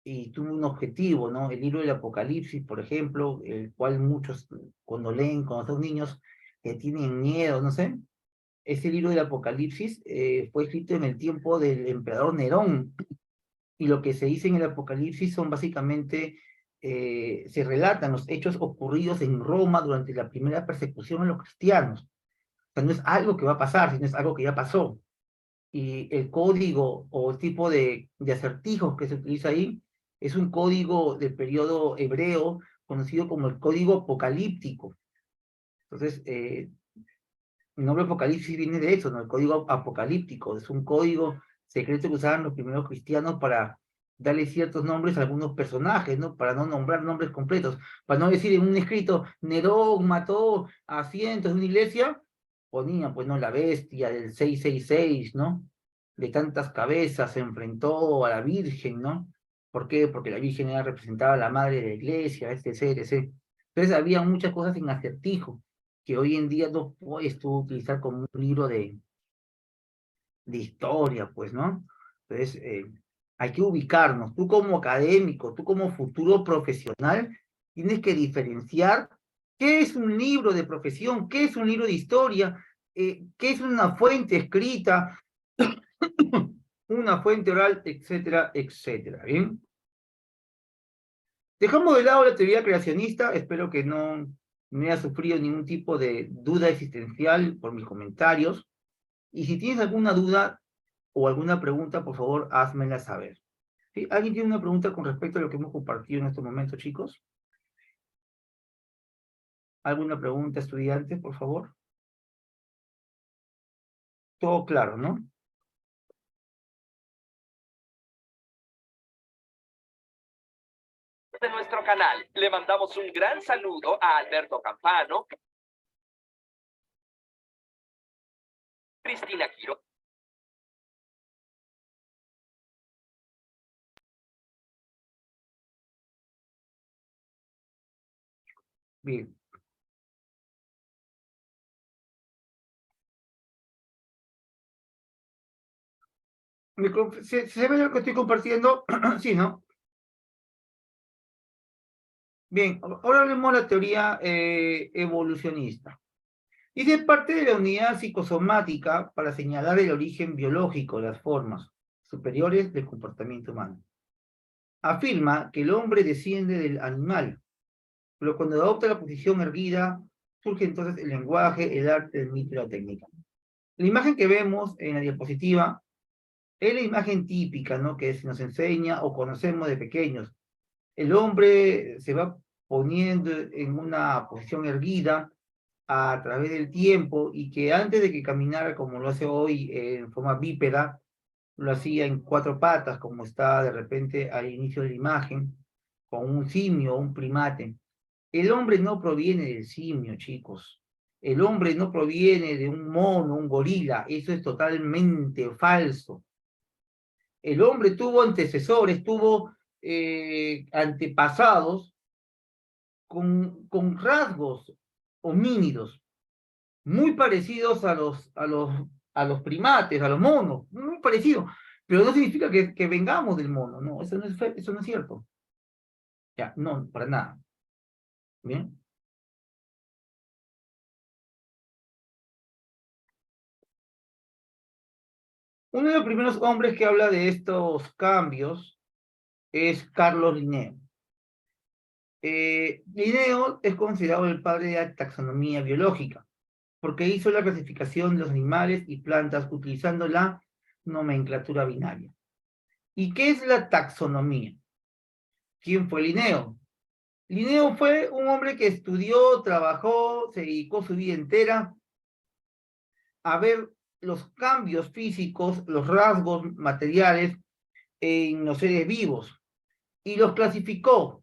y tuvo un objetivo, ¿no? El libro del Apocalipsis, por ejemplo, el cual muchos cuando leen, cuando son niños, tienen miedo, no sé. Ese libro del Apocalipsis fue escrito en el tiempo del emperador Nerón, y lo que se dice en el Apocalipsis son básicamente, se relatan los hechos ocurridos en Roma durante la primera persecución a los cristianos. O sea, no es algo que va a pasar, sino es algo que ya pasó. Y el código o el tipo de acertijos que se utiliza ahí es un código del periodo hebreo conocido como el código apocalíptico. Entonces, el nombre Apocalipsis viene de eso, ¿no? El código apocalíptico es un código secreto que usaban los primeros cristianos para darle ciertos nombres a algunos personajes, ¿no? Para no nombrar nombres completos, para no decir en un escrito, Nerón mató a cientos de una iglesia, ponían, pues, ¿no? La bestia del 666, ¿no? De tantas cabezas se enfrentó a la Virgen, ¿no? ¿Por qué? Porque la Virgen era representada a la madre de la iglesia, etc., etc. Entonces había muchas cosas en acertijo que hoy en día no puedes tú utilizar como un libro de historia, pues, ¿no? Entonces, hay que ubicarnos. Tú como académico, tú como futuro profesional, tienes que diferenciar qué es un libro de profesión, qué es un libro de historia, qué es una fuente escrita, una fuente oral, etcétera, etcétera, ¿bien? Dejamos de lado la teoría creacionista, espero que no haya sufrido ningún tipo de duda existencial por mis comentarios. Y si tienes alguna duda o alguna pregunta, por favor, házmela saber. ¿Sí? ¿Alguien tiene una pregunta con respecto a lo que hemos compartido en este momento, chicos? ¿Alguna pregunta, estudiantes, por favor? Todo claro, ¿no? De nuestro canal, le mandamos un gran saludo a Alberto Campano, Cristina Quiro, Bien. ¿Se ve lo que estoy compartiendo? Sí, ¿no? Bien, ahora hablemos de la teoría evolucionista. Dice parte de la unidad psicosomática para señalar el origen biológico de las formas superiores del comportamiento humano. Afirma que el hombre desciende del animal, pero cuando adopta la posición erguida, surge entonces el lenguaje, el arte, el mito y la técnica. La imagen que vemos en la diapositiva es la imagen típica, ¿no? Que se nos enseña o conocemos de pequeños. El hombre se va poniendo en una posición erguida a través del tiempo y que antes de que caminara como lo hace hoy en forma bípeda, lo hacía en cuatro patas, como está de repente al inicio de la imagen, con un simio o un primate. El hombre no proviene del simio, chicos. El hombre no proviene de un mono, un gorila. Eso es totalmente falso. El hombre tuvo antecesores, tuvo antepasados con rasgos homínidos muy parecidos a los primates, a los monos, muy parecidos. Pero no significa que vengamos del mono, no, eso no es cierto. Ya, no, para nada. ¿Bien? Uno de los primeros hombres que habla de estos cambios es Carlos Linneo. Linneo es considerado el padre de la taxonomía biológica, porque hizo la clasificación de los animales y plantas utilizando la nomenclatura binaria. ¿Y qué es la taxonomía? ¿Quién fue Linneo? Linneo fue un hombre que estudió, trabajó, se dedicó su vida entera a ver los cambios físicos, los rasgos materiales en los seres vivos. y los clasificó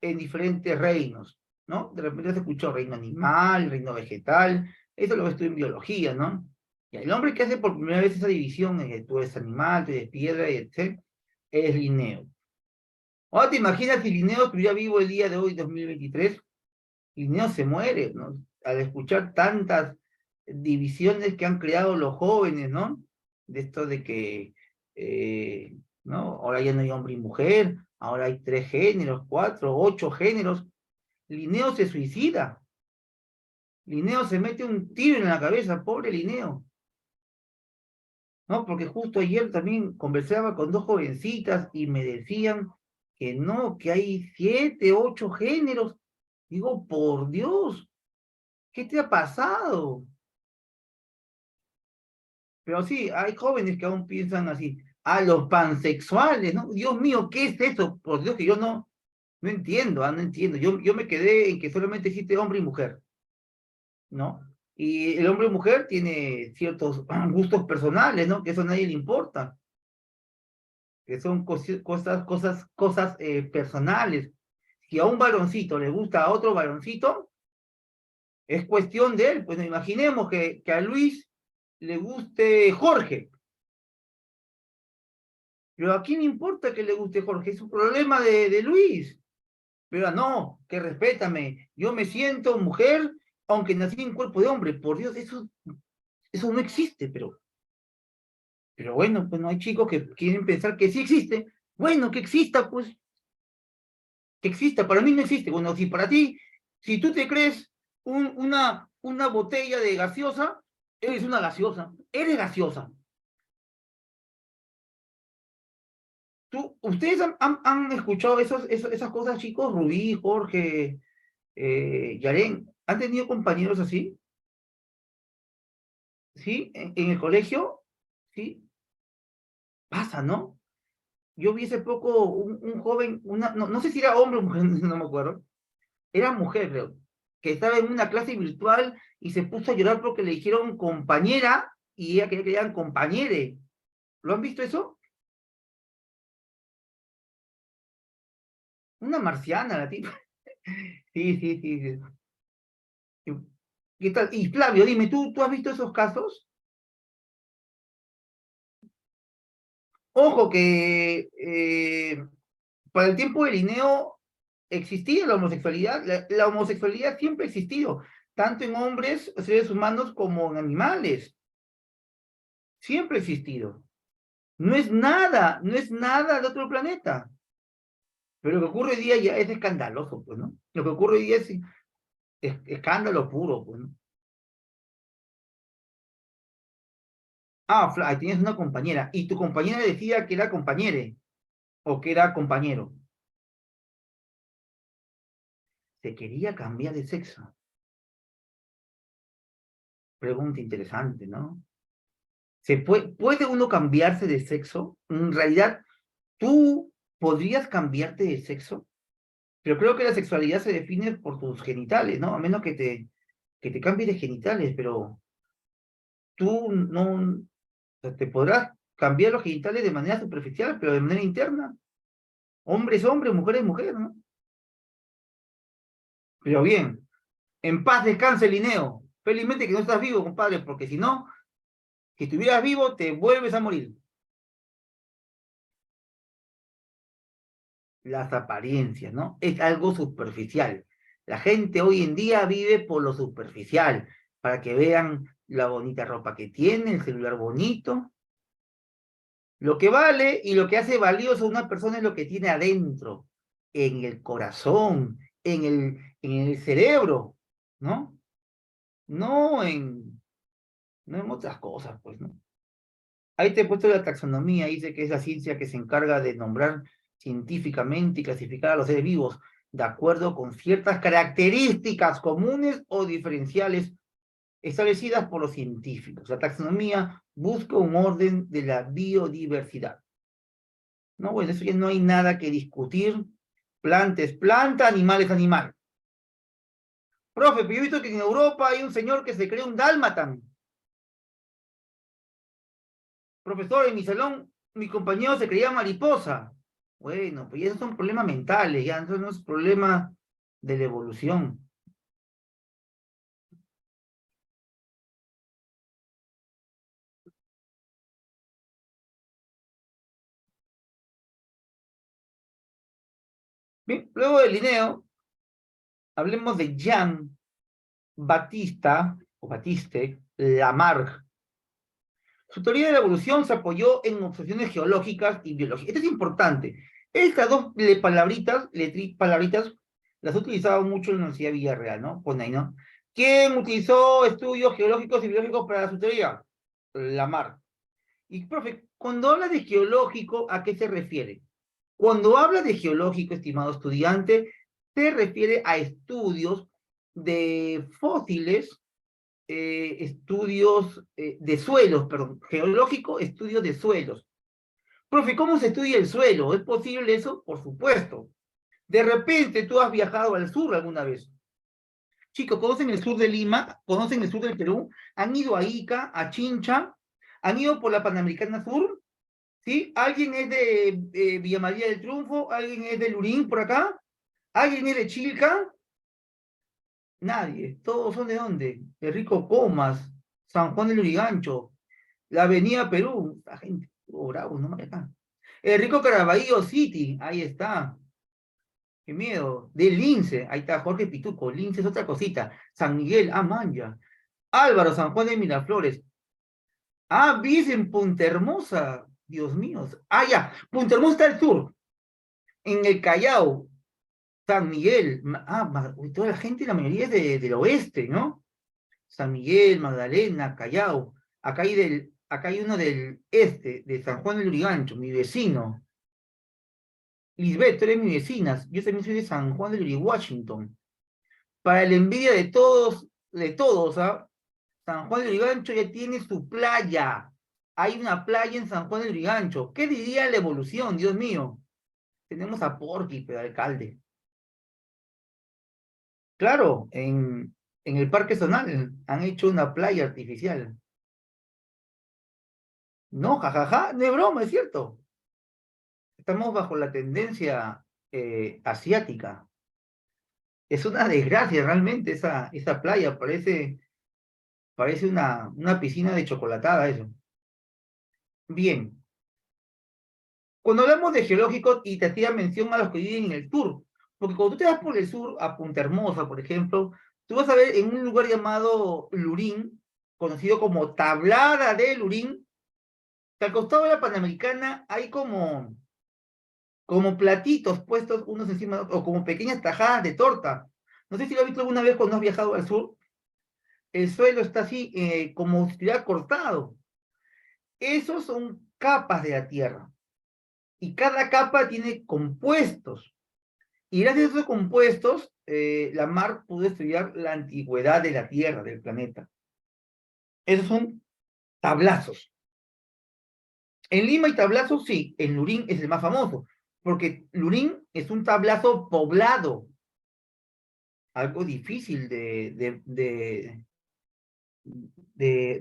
en diferentes reinos, ¿no? De repente se escuchó reino animal, reino vegetal, eso lo ves tú en biología, ¿no? Y el hombre que hace por primera vez esa división, tú eres animal, tú eres piedra, y etc., es Linneo. Ahora te imaginas si Linneo estuviera vivo el día de hoy, 2023, Linneo se muere, ¿no? Al escuchar tantas divisiones que han creado los jóvenes, ¿no? De esto de que, ¿no? Ahora ya no hay hombre y mujer, ahora hay 3 géneros, 4, 8 géneros. Linneo se suicida. Linneo se mete un tiro en la cabeza, pobre Linneo. ¿No? Porque justo ayer también conversaba con 2 jovencitas y me decían que no, que hay 7, 8 géneros. Digo, por Dios, ¿qué te ha pasado? Pero sí, hay jóvenes que aún piensan así. A los pansexuales, ¿no? Dios mío, ¿qué es eso? Por Dios que yo no entiendo, no entiendo. Yo me quedé en que solamente existe hombre y mujer, ¿no? Y el hombre y mujer tiene ciertos gustos personales, ¿no? Que eso a nadie le importa. Que son cosas personales. Si a un varoncito le gusta a otro varoncito, es cuestión de él. Pues imaginemos que a Luis le guste Jorge. Pero ¿a quién importa que le guste Jorge? Es un problema de Luis. Pero no, que respétame. Yo me siento mujer, aunque nací en cuerpo de hombre. Por Dios, eso no existe, pero bueno, pues no hay chicos que quieren pensar que sí existe. Bueno, que exista, pues. Que exista. Para mí no existe. Bueno, si para ti, si tú te crees una botella de gaseosa, eres una gaseosa. Eres gaseosa. ¿Ustedes han escuchado esas cosas, chicos? Rubí, Jorge, Yaren, ¿han tenido compañeros así? ¿Sí? ¿En el colegio? ¿Sí? Pasa, ¿no? Yo vi hace poco un joven, no sé si era hombre o mujer, no me acuerdo. Era mujer, creo, que estaba en una clase virtual y se puso a llorar porque le dijeron compañera y ella quería que le digan compañere. ¿Lo han visto eso? Una marciana, la tipa. Sí, sí, sí, sí. ¿Qué tal? Y Flavio, dime, ¿tú has visto esos casos? Ojo que para el tiempo de Linneo existía la homosexualidad. La homosexualidad siempre ha existido, tanto en hombres, seres humanos, como en animales. Siempre ha existido. No es nada de otro planeta. Pero lo que ocurre hoy día ya es escandaloso, pues, ¿no? Lo que ocurre hoy día es escándalo puro, pues, ¿no? Ah, ahí tienes una compañera. Y tu compañera decía que era compañere o que era compañero. Se quería cambiar de sexo. Pregunta interesante, ¿no? ¿Puede uno cambiarse de sexo? En realidad, ¿tú podrías cambiarte de sexo? Pero creo que la sexualidad se define por tus genitales, ¿no? A menos que te cambies de genitales, pero tú no, o sea, te podrás cambiar los genitales de manera superficial, pero de manera interna. Hombre es hombre, mujer es mujer, ¿no? Pero bien, en paz descanse, Linneo. Felizmente que no estás vivo, compadre, porque si no, si estuvieras vivo, te vuelves a morir. Las apariencias, ¿no? Es algo superficial. La gente hoy en día vive por lo superficial, para que vean la bonita ropa que tiene, el celular bonito. Lo que vale y lo que hace valioso a una persona es lo que tiene adentro, en el corazón, en el cerebro, ¿no? No en otras cosas, pues, ¿no? Ahí te he puesto la taxonomía, dice que es la ciencia que se encarga de nombrar científicamente y clasificar a los seres vivos de acuerdo con ciertas características comunes o diferenciales establecidas por los científicos. La taxonomía busca un orden de la biodiversidad. No, bueno, eso ya no hay nada que discutir. Planta es planta, animal es animal. Profe, pero yo he visto que en Europa hay un señor que se cree un dálmata. Profesor, en mi salón, mi compañero se creía mariposa. Bueno, pues esos son problemas mentales, ya, entonces no es problema de la evolución. Bien, luego de Linneo, hablemos de Jean Baptiste Lamarck. Su teoría de la evolución se apoyó en observaciones geológicas y biológicas. Esto es importante. Estas dos palabritas las he utilizado mucho en la Universidad de Villarreal, ¿no? Pone ahí, ¿no? ¿Quién utilizó estudios geológicos y biológicos para su teoría? Lamarck. Y, profe, cuando habla de geológico, ¿a qué se refiere? Cuando habla de geológico, estimado estudiante, se refiere a estudios de fósiles, estudios de suelos, perdón, geológico, estudios de suelos. Profe, ¿cómo se estudia el suelo? ¿Es posible eso? Por supuesto. De repente tú has viajado al sur alguna vez. Chicos, ¿conocen el sur de Lima? ¿Conocen el sur del Perú? ¿Han ido a Ica, a Chincha? ¿Han ido por la Panamericana Sur? ¿Sí? ¿Alguien es de Villa María del Triunfo? ¿Alguien es de Lurín por acá? ¿Alguien es de Chilca? Nadie. ¿Todos son de dónde? De Rico Comas, San Juan del Lurigancho, la Avenida Perú. La gente, oh, bravo, no me acá. El Rico Caraballo City, ahí está. Qué miedo. De Lince, ahí está Jorge Pituco. Lince es otra cosita. San Miguel, ah, Manja. Álvaro, San Juan de Miraflores. Ah, vives en Punta Hermosa. Dios mío. Ah, ya. Punta Hermosa está al sur. En el Callao. San Miguel. Toda la gente, la mayoría es del oeste, ¿no? San Miguel, Magdalena, Callao. Acá hay uno del este, de San Juan del Lurigancho, mi vecino. Lisbeth, tú eres mi vecina. Yo también soy de San Juan del Lurigancho, Washington. Para la envidia de todos, ¿ah? San Juan del Lurigancho ya tiene su playa. Hay una playa en San Juan del Lurigancho. ¿Qué diría la evolución, Dios mío? Tenemos a Porky, pero alcalde. Claro, en el Parque Zonal han hecho una playa artificial. No, jajaja, no es broma, es cierto. Estamos bajo la tendencia asiática. Es una desgracia realmente esa playa, parece una piscina de chocolatada eso. Bien, cuando hablamos de geológicos, y te hacía mención a los que viven en el sur, porque cuando tú te vas por el sur, a Punta Hermosa, por ejemplo, tú vas a ver en un lugar llamado Lurín, conocido como Tablada de Lurín, que al costado de la Panamericana hay como platitos puestos unos encima de otros, o como pequeñas tajadas de torta. No sé si lo has visto alguna vez cuando has viajado al sur. El suelo está así, como si estuviera cortado. Esos son capas de la Tierra. Y cada capa tiene compuestos. Y gracias a esos compuestos, Lamarck pudo estudiar la antigüedad de la Tierra, del planeta. Esos son tablazos. En Lima hay tablazos, sí. En Lurín es el más famoso, porque Lurín es un tablazo poblado. Algo difícil de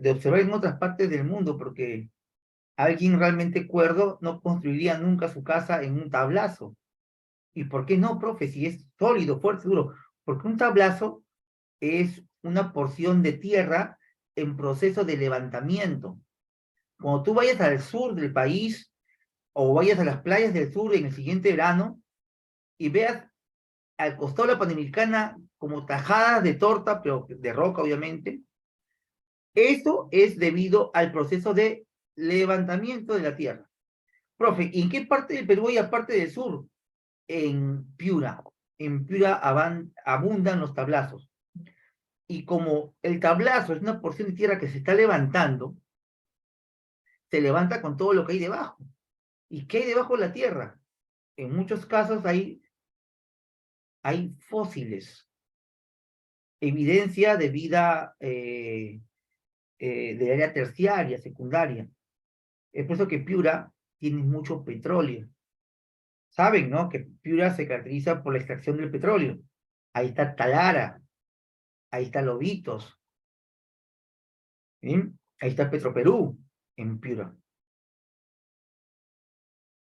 observar en otras partes del mundo, porque alguien realmente cuerdo no construiría nunca su casa en un tablazo. ¿Y por qué no, profe? Si es sólido, fuerte, duro. Porque un tablazo es una porción de tierra en proceso de levantamiento. Cuando tú vayas al sur del país o vayas a las playas del sur en el siguiente verano y veas al costado de la Panamericana como tajadas de torta, pero de roca obviamente, eso es debido al proceso de levantamiento de la tierra. Profe, ¿y en qué parte del Perú hay aparte del sur? En Piura. En Piura abundan los tablazos. Y como el tablazo es una porción de tierra que se está levantando, se levanta con todo lo que hay debajo. ¿Y qué hay debajo de la tierra? En muchos casos hay fósiles, evidencia de vida de área terciaria, secundaria. Es por eso que Piura tiene mucho petróleo. Saben, ¿no? Que Piura se caracteriza por la extracción del petróleo. Ahí está Talara, ahí está Lobitos, ¿sí? Ahí está Petroperú, en Piura.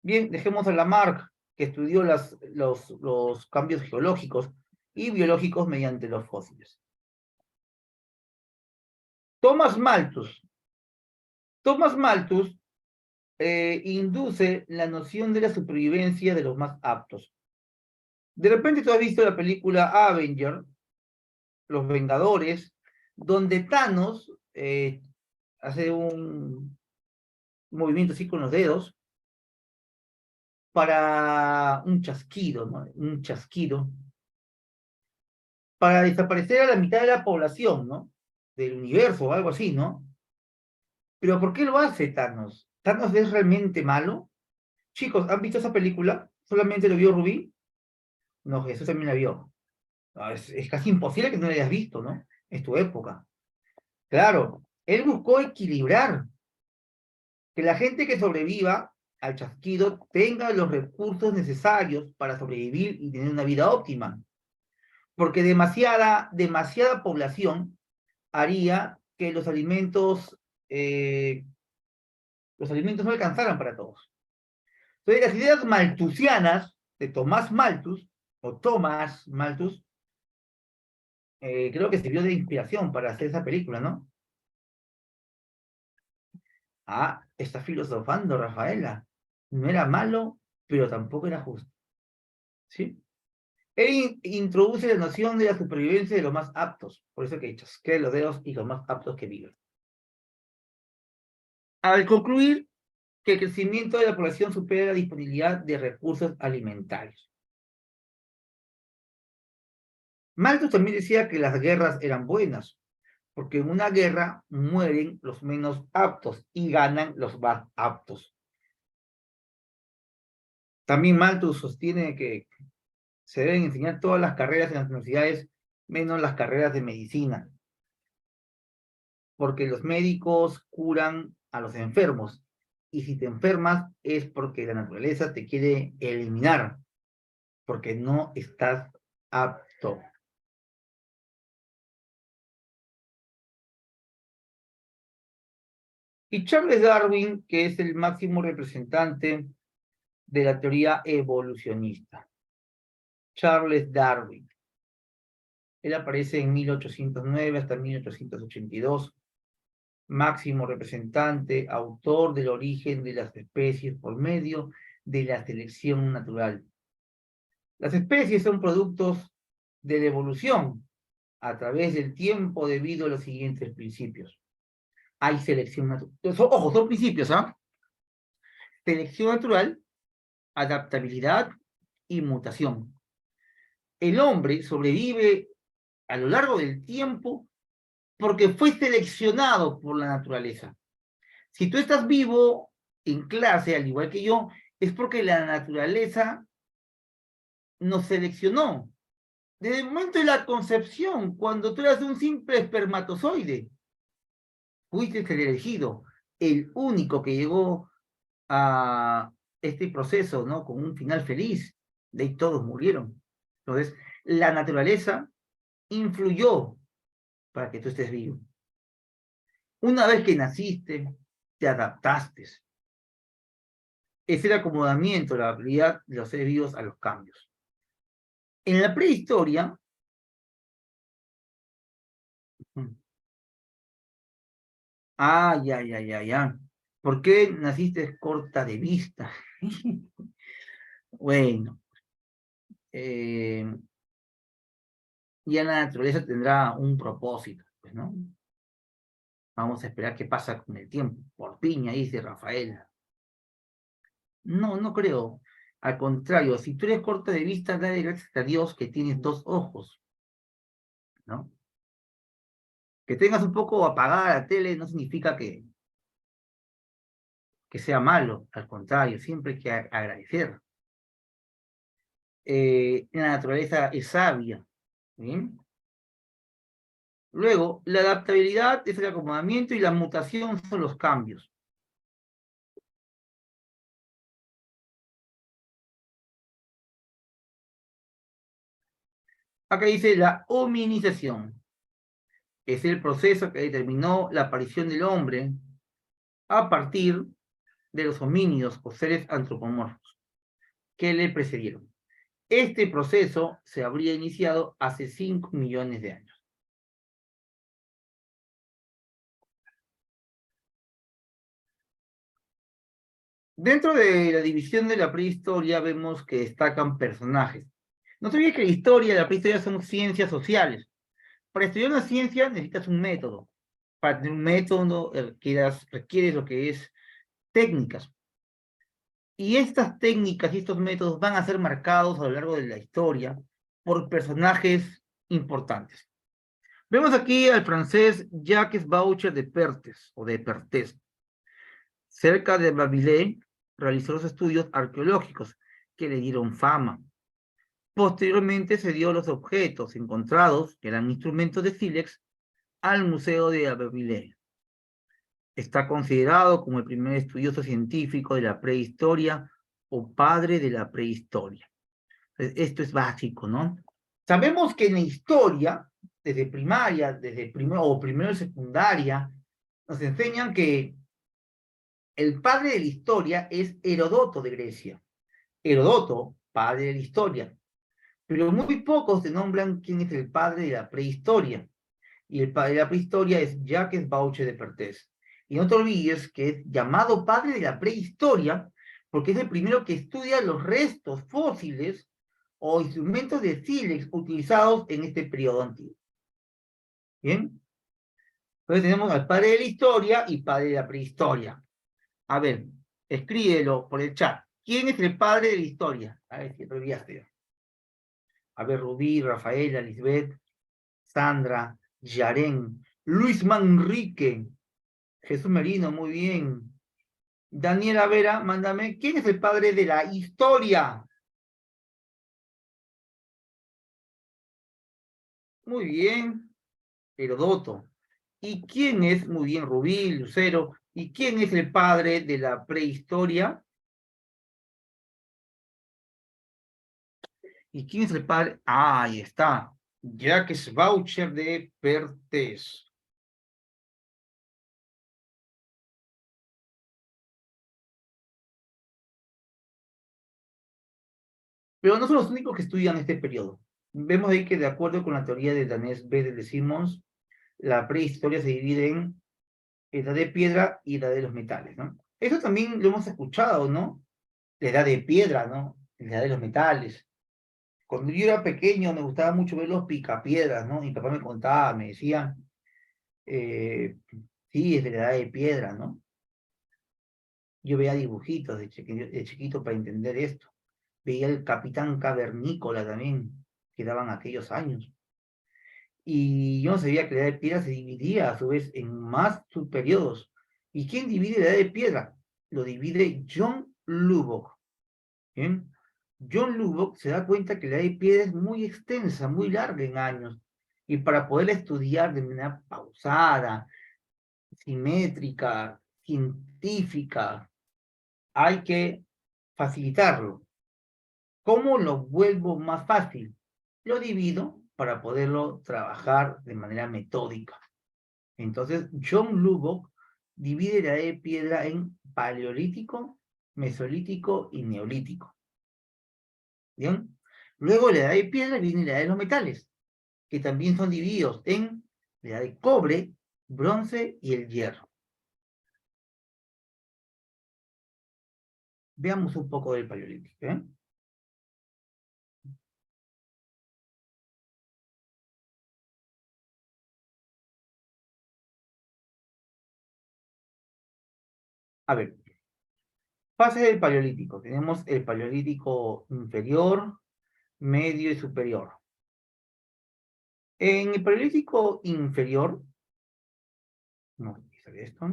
Bien, dejemos a Lamarck que estudió los cambios geológicos y biológicos mediante los fósiles. Thomas Malthus. Thomas Malthus induce la noción de la supervivencia de los más aptos. De repente tú has visto la película Avenger, Los Vengadores, donde Thanos hace un movimiento así con los dedos para un chasquido, ¿no? Un chasquido, para desaparecer a la mitad de la población, ¿no? Del universo o algo así, ¿no? Pero ¿por qué lo hace Thanos? ¿Thanos es realmente malo? Chicos, ¿han visto esa película? ¿Solamente lo vio Rubí? No, Jesús también la vio. No, es casi imposible que no la hayas visto, ¿no? Es tu época. Claro, él buscó equilibrar, que la gente que sobreviva al chasquido tenga los recursos necesarios para sobrevivir y tener una vida óptima. Porque demasiada población haría que los alimentos no alcanzaran para todos. Entonces, las ideas malthusianas de Tomás Malthus, o Thomas Malthus, creo que sirvió de inspiración para hacer esa película, ¿no? Ah, está filosofando Rafaela. No era malo, pero tampoco era justo. ¿Sí? Él introduce la noción de la supervivencia de los más aptos. Por eso que he dicho, que los dedos y los más aptos que viven. Al concluir que el crecimiento de la población supera la disponibilidad de recursos alimentarios. Malthus también decía que las guerras eran buenas, porque en una guerra mueren los menos aptos y ganan los más aptos. También Malthus sostiene que se deben enseñar todas las carreras en las universidades, menos las carreras de medicina, porque los médicos curan a los enfermos, y si te enfermas es porque la naturaleza te quiere eliminar, porque no estás apto. Y Charles Darwin, que es el máximo representante de la teoría evolucionista. Charles Darwin. Él aparece en 1809 hasta 1882, máximo representante, autor del origen de las especies por medio de la selección natural. Las especies son productos de la evolución a través del tiempo debido a los siguientes principios. Hay selección natural. Ojo, son principios, ¿ah? Selección natural, adaptabilidad y mutación. El hombre sobrevive a lo largo del tiempo porque fue seleccionado por la naturaleza. Si tú estás vivo en clase, al igual que yo, es porque la naturaleza nos seleccionó. Desde el momento de la concepción, cuando tú eras un simple espermatozoide, fuiste el elegido, el único que llegó a este proceso, ¿no? Con un final feliz. De ahí todos murieron. Entonces, la naturaleza influyó para que tú estés vivo. Una vez que naciste, te adaptaste. Es el acomodamiento, la habilidad de los seres vivos a los cambios. En la prehistoria, ya. ¿Por qué naciste corta de vista? Bueno, ya la naturaleza tendrá un propósito, pues, ¿no? Vamos a esperar qué pasa con el tiempo. Por piña, dice Rafaela. No, no creo. Al contrario, si tú eres corta de vista, dale gracias a Dios que tienes dos ojos, ¿no? Que tengas un poco apagada la tele no significa que sea malo. Al contrario, siempre hay que agradecer. La naturaleza es sabia, ¿bien? Luego, la adaptabilidad es el acomodamiento y la mutación son los cambios. Acá dice la hominización. Es el proceso que determinó la aparición del hombre a partir de los homínidos o seres antropomorfos. que le precedieron. Este proceso se habría iniciado hace 5 millones de años. Dentro de la división de la prehistoria vemos que destacan personajes. No se olvide que la historia y la prehistoria son ciencias sociales. Para estudiar una ciencia necesitas un método. Para tener un método requieres lo que es técnicas. Y estas técnicas y estos métodos van a ser marcados a lo largo de la historia por personajes importantes. Vemos aquí al francés Jacques Boucher de Perthes, o de Perthes. Cerca de Babilé, realizó los estudios arqueológicos que le dieron fama. Posteriormente se dio los objetos encontrados, que eran instrumentos de sílex, al Museo de Babilé. Está considerado como el primer estudioso científico de la prehistoria o padre de la prehistoria. Esto es básico, ¿no? Sabemos que en la historia, desde primaria, desde primero de secundaria, nos enseñan que el padre de la historia es Herodoto de Grecia. Herodoto, padre de la historia. Pero muy pocos se nombran quién es el padre de la prehistoria. Y el padre de la prehistoria es Jacques Boucher de Perthes. Y no te olvides que es llamado padre de la prehistoria porque es el primero que estudia los restos fósiles o instrumentos de sílex utilizados en este periodo antiguo. ¿Bien? Entonces tenemos al padre de la historia y padre de la prehistoria. A ver, escríbelo por el chat. ¿Quién es el padre de la historia? A ver si te olvidaste. A ver, Rubí, Rafaela, Lisbeth, Sandra, Yaren, Luis Manrique, Jesús Merino, muy bien. Daniela Vera, mándame, ¿quién es el padre de la historia? Muy bien, Herodoto. ¿Y quién es, muy bien, Rubí, Lucero, y quién es el padre de la prehistoria? ¿Y quién es el padre? Ah, ahí está, Jacques Boucher de Perthes. Pero no son los únicos que estudian este periodo. Vemos ahí que de acuerdo con la teoría de Danés B. de Simons, la prehistoria se divide en edad de piedra y edad de los metales, ¿no? Eso también lo hemos escuchado, ¿no? La edad de piedra, ¿no? La edad de los metales. Cuando yo era pequeño me gustaba mucho ver los picapiedras, ¿no? Mi papá me contaba, me decía, sí, es de la edad de piedra, ¿no? Yo veía dibujitos de chiquito para entender esto. Veía el Capitán Cavernícola también, que daban aquellos años. Y yo no sabía que la edad de piedra se dividía a su vez en más subperiodos. ¿Y quién divide la edad de piedra? Lo divide John Lubbock. ¿Bien? John Lubbock se da cuenta que la edad de piedra es muy extensa, muy larga en años. Y para poderla estudiar de manera pausada, simétrica, científica, hay que facilitarlo. ¿Cómo lo vuelvo más fácil? Lo divido para poderlo trabajar de manera metódica. Entonces, John Lubbock divide la edad de piedra en paleolítico, mesolítico y neolítico. ¿Bien? Luego de la edad de piedra viene la edad de los metales, que también son divididos en la edad de cobre, bronce y el hierro. Veamos un poco del paleolítico, ¿eh? A ver, fases del paleolítico. Tenemos el paleolítico inferior, medio y superior. En el paleolítico inferior, no, esto.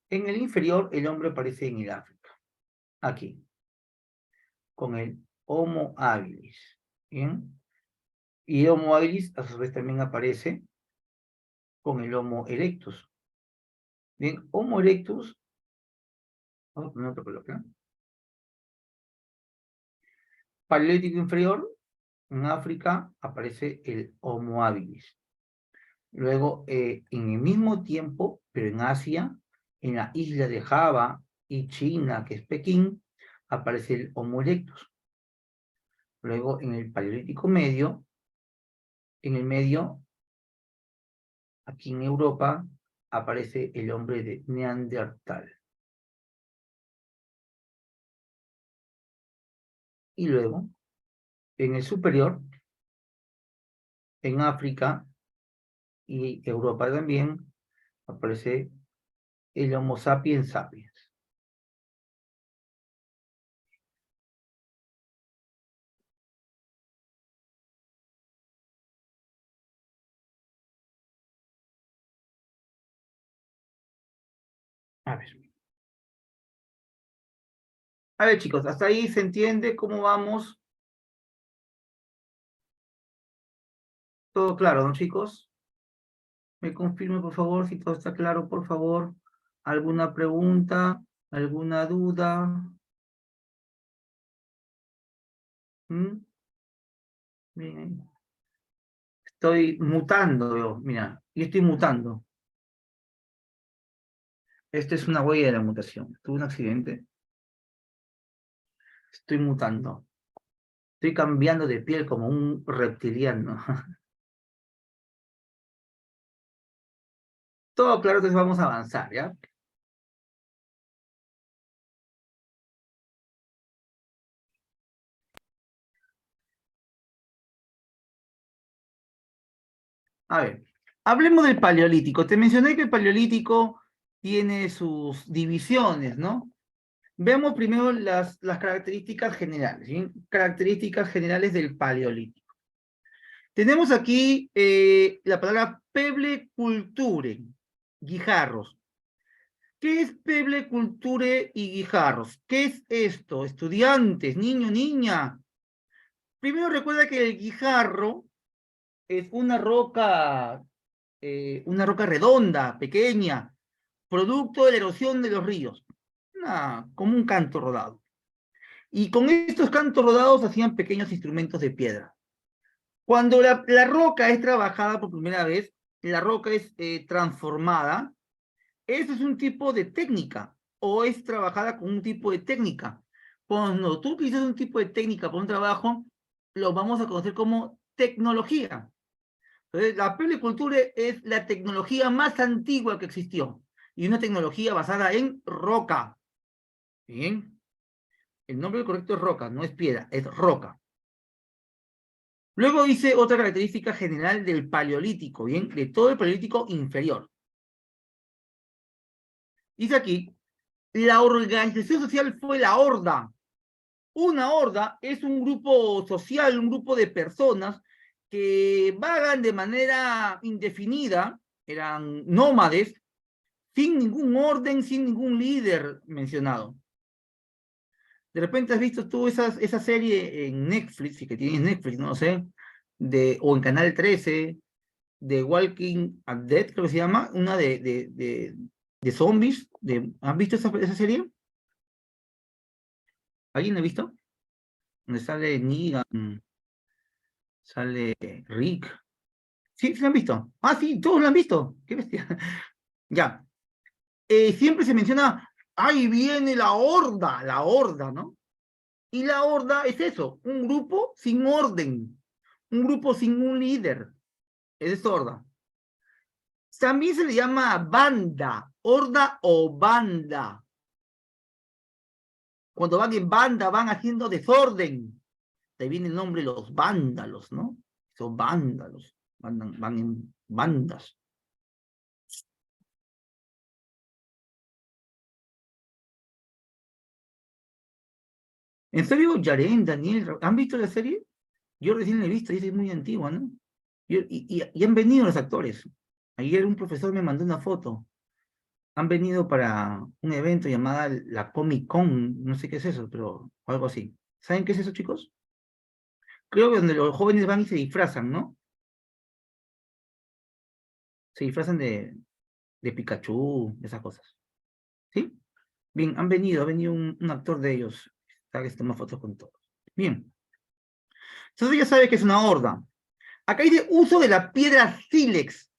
En el inferior, el hombre aparece en el África, aquí, con el Homo habilis, ¿bien? Y el Homo habilis, a su vez, también aparece con el Homo erectus. Bien, Homo erectus, vamos a poner otro coloquio, ¿no? Paleolítico inferior, en África aparece el Homo habilis. Luego, en el mismo tiempo, pero en Asia, en la isla de Java y China, que es Pekín, aparece el Homo erectus. Luego, en el Paleolítico Medio, en el medio, aquí en Europa, aparece el hombre de Neandertal. Y luego, en el superior, en África y Europa también, aparece el Homo sapiens sapiens. A ver. A ver, chicos, hasta ahí se entiende cómo vamos. Todo claro, ¿no, chicos? Me confirme, por favor, si todo está claro, por favor. ¿Alguna pregunta? ¿Alguna duda? ¿Mm? Bien. Estoy mutando yo, mira, yo estoy mutando. Esta es una huella de la mutación. Tuve un accidente. Estoy mutando. Estoy cambiando de piel como un reptiliano. Todo claro, entonces vamos a avanzar, ¿ya? A ver, hablemos del Paleolítico. Te mencioné que el Paleolítico tiene sus divisiones, ¿no? Veamos primero las características generales, ¿sí? Características generales del Paleolítico. Tenemos aquí la palabra peble culture, guijarros. ¿Qué es peble culture y guijarros? ¿Qué es esto? Estudiantes, niño, niña. Primero recuerda que el guijarro es una roca redonda, pequeña, producto de la erosión de los ríos, como un canto rodado. Y con estos cantos rodados hacían pequeños instrumentos de piedra. Cuando la roca es trabajada por primera vez, la roca es transformada, eso es un tipo de técnica, o es trabajada con un tipo de técnica. Cuando tú utilizas un tipo de técnica para un trabajo, lo vamos a conocer como tecnología. Entonces, la permacultura es la tecnología más antigua que existió, y una tecnología basada en roca. ¿Bien? El nombre correcto es roca, no es piedra, es roca. Luego dice otra característica general del Paleolítico, ¿bien? De todo el Paleolítico inferior. Dice aquí, la organización social fue la horda. Una horda es un grupo social, un grupo de personas que vagan de manera indefinida, eran nómades, sin ningún orden, sin ningún líder mencionado. De repente has visto tú esa serie en Netflix, si que tienes Netflix, no sé, o en Canal 13, de Walking Dead, creo que se llama, una de zombies. ¿Han visto esa serie? ¿Alguien la ha visto? Donde sale Negan, sale Rick. ¿Sí? ¿Sí la han visto? Ah, sí, todos la han visto. Qué bestia. Ya. Siempre se menciona, ahí viene la horda, ¿no? Y la horda es eso, un grupo sin orden, un grupo sin un líder. Es horda. También se le llama banda, horda o banda. Cuando van en banda, van haciendo desorden. De ahí viene el nombre los vándalos, ¿no? Son vándalos, van en bandas. ¿En serio, Yaren, Daniel, han visto la serie? Yo recién la he visto, y es muy antigua, ¿no? Y han venido los actores. Ayer un profesor me mandó una foto. Han venido para un evento llamado la Comic Con, no sé qué es eso, pero algo así. ¿Saben qué es eso, chicos? Creo que donde los jóvenes van y se disfrazan, ¿no? Se disfrazan de Pikachu, de esas cosas. ¿Sí? Bien, ha venido un actor de ellos. Está que se toma fotos con todos. Bien. Entonces ya sabe que es una horda. Acá dice uso de la piedra sílex.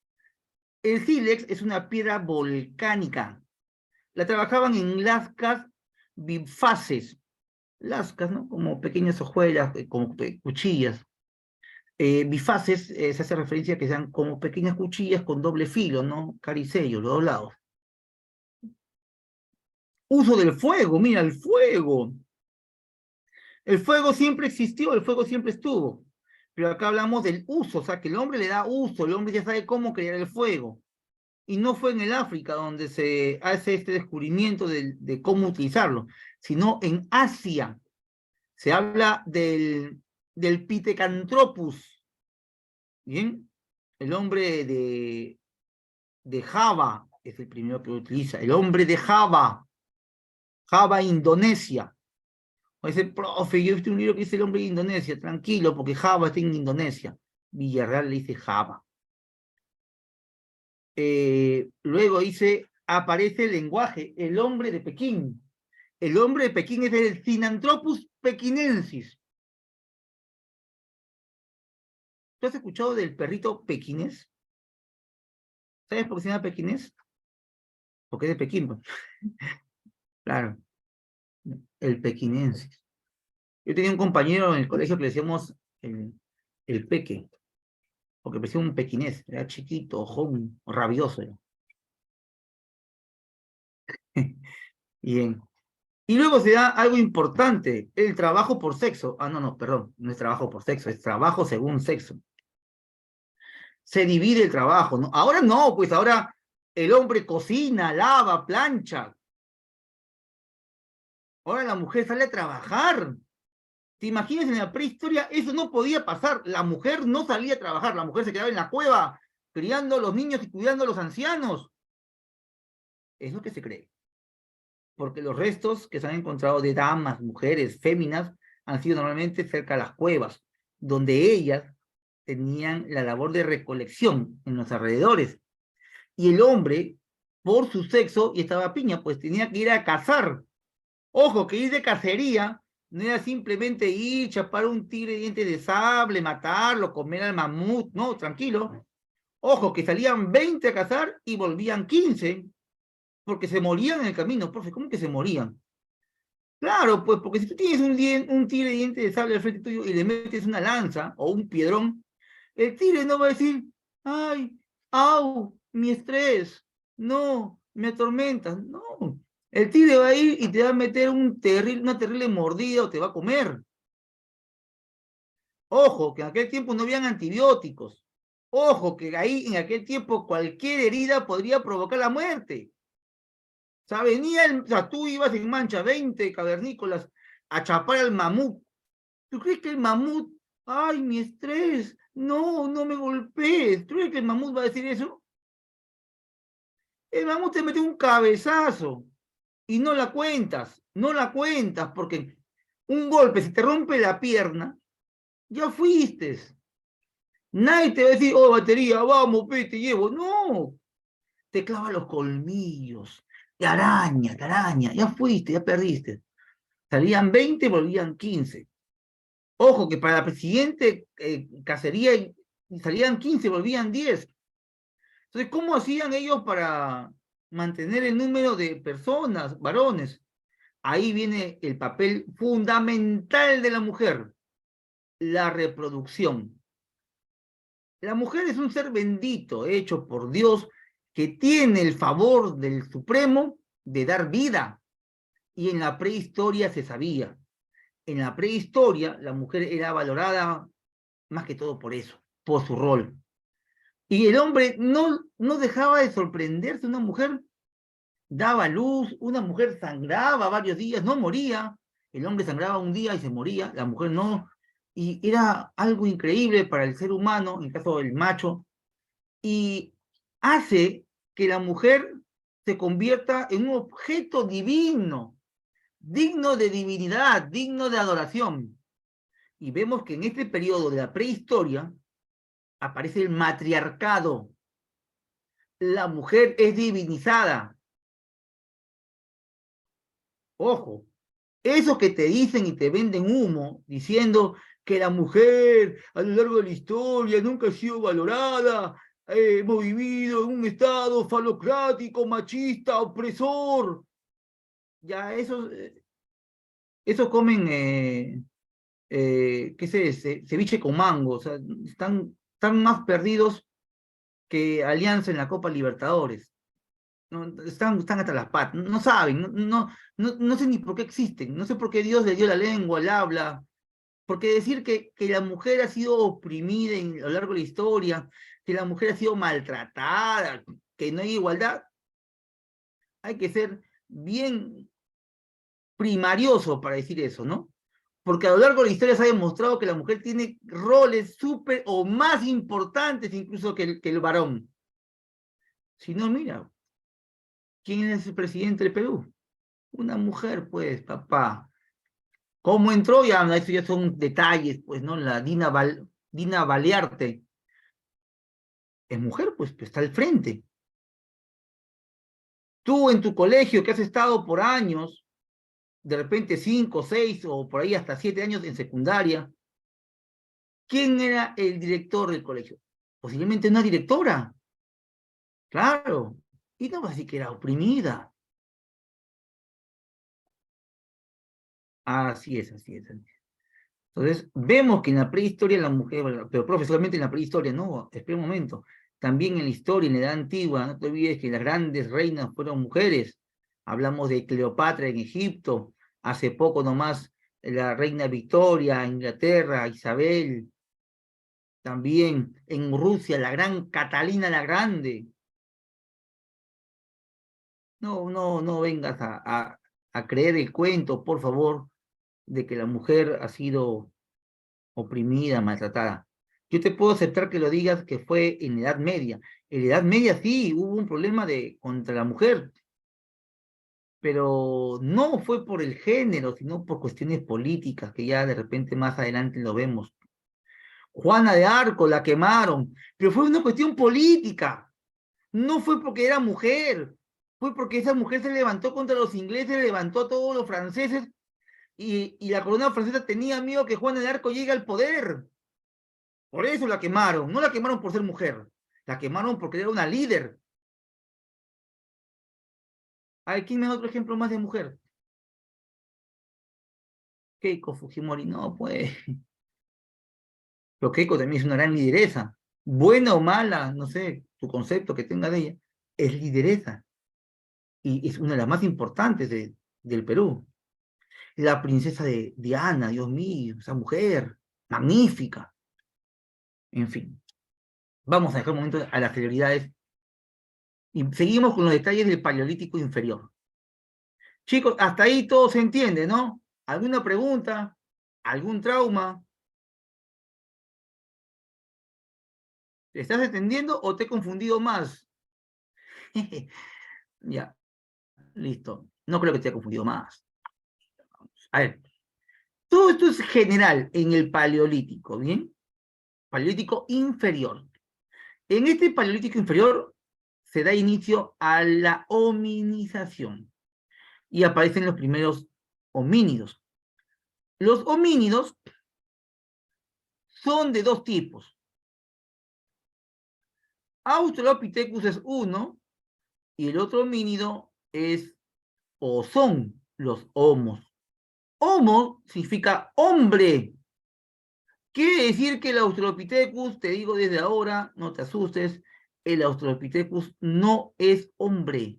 El sílex es una piedra volcánica. La trabajaban en lascas bifaces. lascas, ¿no? Como pequeñas hojuelas, como cuchillas. Bifaces, se hace referencia a que sean como pequeñas cuchillas con doble filo, ¿no? Caricello, los dos lados. Uso del fuego, mira, el fuego. El fuego siempre existió, el fuego siempre estuvo. Pero acá hablamos del uso, o sea, que el hombre le da uso, el hombre ya sabe cómo crear el fuego. Y no fue en el África donde se hace este descubrimiento de cómo utilizarlo, sino en Asia. Se habla del Pithecanthropus, ¿bien? El hombre de Java es el primero que lo utiliza. El hombre de Java, Java, Indonesia. O dice, profe, yo he visto un libro que dice el hombre de Indonesia. Tranquilo, porque Java está en Indonesia. Villarreal le dice Java. Luego dice, aparece el lenguaje, el hombre de Pekín. El hombre de Pekín es el Sinanthropus pekinensis. ¿Tú has escuchado del perrito pequinés? ¿Sabes por qué se llama pequinés? Porque es de Pekín, pues. Claro, el pequinensis. Yo tenía un compañero en el colegio que le decíamos el peque, porque parecía un pequinés, era chiquito, ojón, rabioso. Era. Bien. Y luego se da algo importante, el trabajo por sexo. Ah, no, no, perdón, no es trabajo por sexo, es trabajo según sexo. Se divide el trabajo, ¿no? Ahora no, pues ahora el hombre cocina, lava, plancha. Ahora la mujer sale a trabajar. ¿Te imaginas en la prehistoria? Eso no podía pasar. La mujer no salía a trabajar, la mujer se quedaba en la cueva, criando a los niños y cuidando a los ancianos. Es lo que se cree. Porque los restos que se han encontrado de damas, mujeres, féminas, han sido normalmente cerca de las cuevas, donde ellas tenían la labor de recolección en los alrededores. Y el hombre, por su sexo, y estaba piña, pues tenía que ir a cazar. Ojo, que ir de cacería no era simplemente ir, chapar un tigre de dientes de sable, matarlo, comer al mamut, no, tranquilo. Ojo, que salían 20 a cazar y volvían 15, porque se morían en el camino. Profe, ¿cómo que se morían? Claro, pues porque si tú tienes un tigre de dientes de sable al frente tuyo y le metes una lanza o un piedrón, el tigre no va a decir, ay, au, mi estrés, no, me atormentas, no. El tigre va a ir y te va a meter una terrible mordida o te va a comer. Ojo, que en aquel tiempo no habían antibióticos. Ojo, que ahí en aquel tiempo cualquier herida podría provocar la muerte. O sea, o sea, tú ibas en mancha 20 cavernícolas a chapar al mamut. ¿Tú crees que el mamut, ay, mi estrés, no, no me golpees? ¿Tú crees que el mamut va a decir eso? El mamut te mete un cabezazo y no la cuentas, porque un golpe, si te rompe la pierna, ya fuiste. Nadie te va a decir, oh, batería, vamos, pe, te llevo. No, te clava los colmillos, te araña, ya fuiste, ya perdiste. Salían 20, volvían 15. Ojo, que para la siguiente cacería salían 15, volvían 10. Entonces, ¿cómo hacían ellos para mantener el número de personas, varones? Ahí viene el papel fundamental de la mujer, la reproducción. La mujer es un ser bendito, hecho por Dios, que tiene el favor del Supremo de dar vida. Y en la prehistoria se sabía. En la prehistoria la mujer era valorada más que todo por eso, por su rol. Y el hombre no dejaba de sorprenderse. Una mujer daba luz, una mujer sangraba varios días, no moría. El hombre sangraba un día y se moría, la mujer no. Y era algo increíble para el ser humano, en el caso del macho, y hace que la mujer se convierta en un objeto divino, digno de divinidad, digno de adoración. Y vemos que en este periodo de la prehistoria aparece el matriarcado. La mujer es divinizada. Ojo, esos que te dicen y te venden humo, diciendo que la mujer a lo largo de la historia nunca ha sido valorada, hemos vivido en un estado falocrático, machista, opresor. Ya eso Eso comen, ¿qué es ese? Ceviche con mango, o sea, están más perdidos que Alianza en la Copa Libertadores. No, están hasta las patas, no saben, no sé ni por qué existen, no sé por qué Dios le dio la lengua, el habla, porque decir que la mujer ha sido oprimida a lo largo de la historia, que la mujer ha sido maltratada, que no hay igualdad, hay que ser bien primarioso para decir eso, ¿no? Porque a lo largo de la historia se ha demostrado que la mujer tiene roles súper o más importantes incluso que el varón. Si no, mira, ¿quién es el presidente del Perú? Una mujer, pues, papá. ¿Cómo entró? Ya, eso ya son detalles, pues, ¿no? La Dina Balearte es mujer, pues, está al frente. Tú en tu colegio que has estado por años, de repente 5, 6 o por ahí hasta 7 años en secundaria, ¿quién era el director del colegio? Posiblemente una directora, claro. Y no va a decir que era oprimida. Así es, así es. Entonces, vemos que en la prehistoria la mujer, bueno, pero profe, solamente en la prehistoria, no, espera un momento. También en la historia, en la edad antigua, no te olvides que las grandes reinas fueron mujeres. Hablamos de Cleopatra en Egipto, hace poco nomás la reina Victoria, Inglaterra, Isabel, también en Rusia, la gran Catalina la Grande. No vengas a creer el cuento, por favor, de que la mujer ha sido oprimida, maltratada. Yo te puedo aceptar que lo digas que fue en la Edad Media. En la Edad Media sí hubo un problema contra la mujer, pero no fue por el género, sino por cuestiones políticas, que ya de repente más adelante lo vemos. Juana de Arco la quemaron, pero fue una cuestión política. No fue porque era mujer, fue porque esa mujer se levantó contra los ingleses, levantó a todos los franceses y la corona francesa tenía miedo que Juana de Arco llegue al poder. Por eso la quemaron, no la quemaron por ser mujer, la quemaron porque era una líder. Ay, ¿quién me da otro ejemplo más de mujer? Keiko Fujimori, no, pues. Pero Keiko también es una gran lideresa. Buena o mala, no sé, tu concepto que tenga de ella, es lideresa. Y es una de las más importantes del Perú. La princesa de Diana, Dios mío, esa mujer, magnífica. En fin, vamos a dejar un momento a las celebridades y seguimos con los detalles del Paleolítico inferior. Chicos, hasta ahí todo se entiende, ¿no? ¿Alguna pregunta? ¿Algún trauma? ¿Te estás entendiendo o te he confundido más? Ya, listo. No creo que te haya confundido más. A ver, todo esto es general en el Paleolítico, ¿bien? Paleolítico inferior. En este Paleolítico inferior se da inicio a la hominización y aparecen los primeros homínidos. Los homínidos son de dos tipos. Australopithecus es uno y el otro homínido es o son los homos. Homo significa hombre. Quiere decir que el Australopithecus, te digo desde ahora, no te asustes, el Australopithecus no es hombre.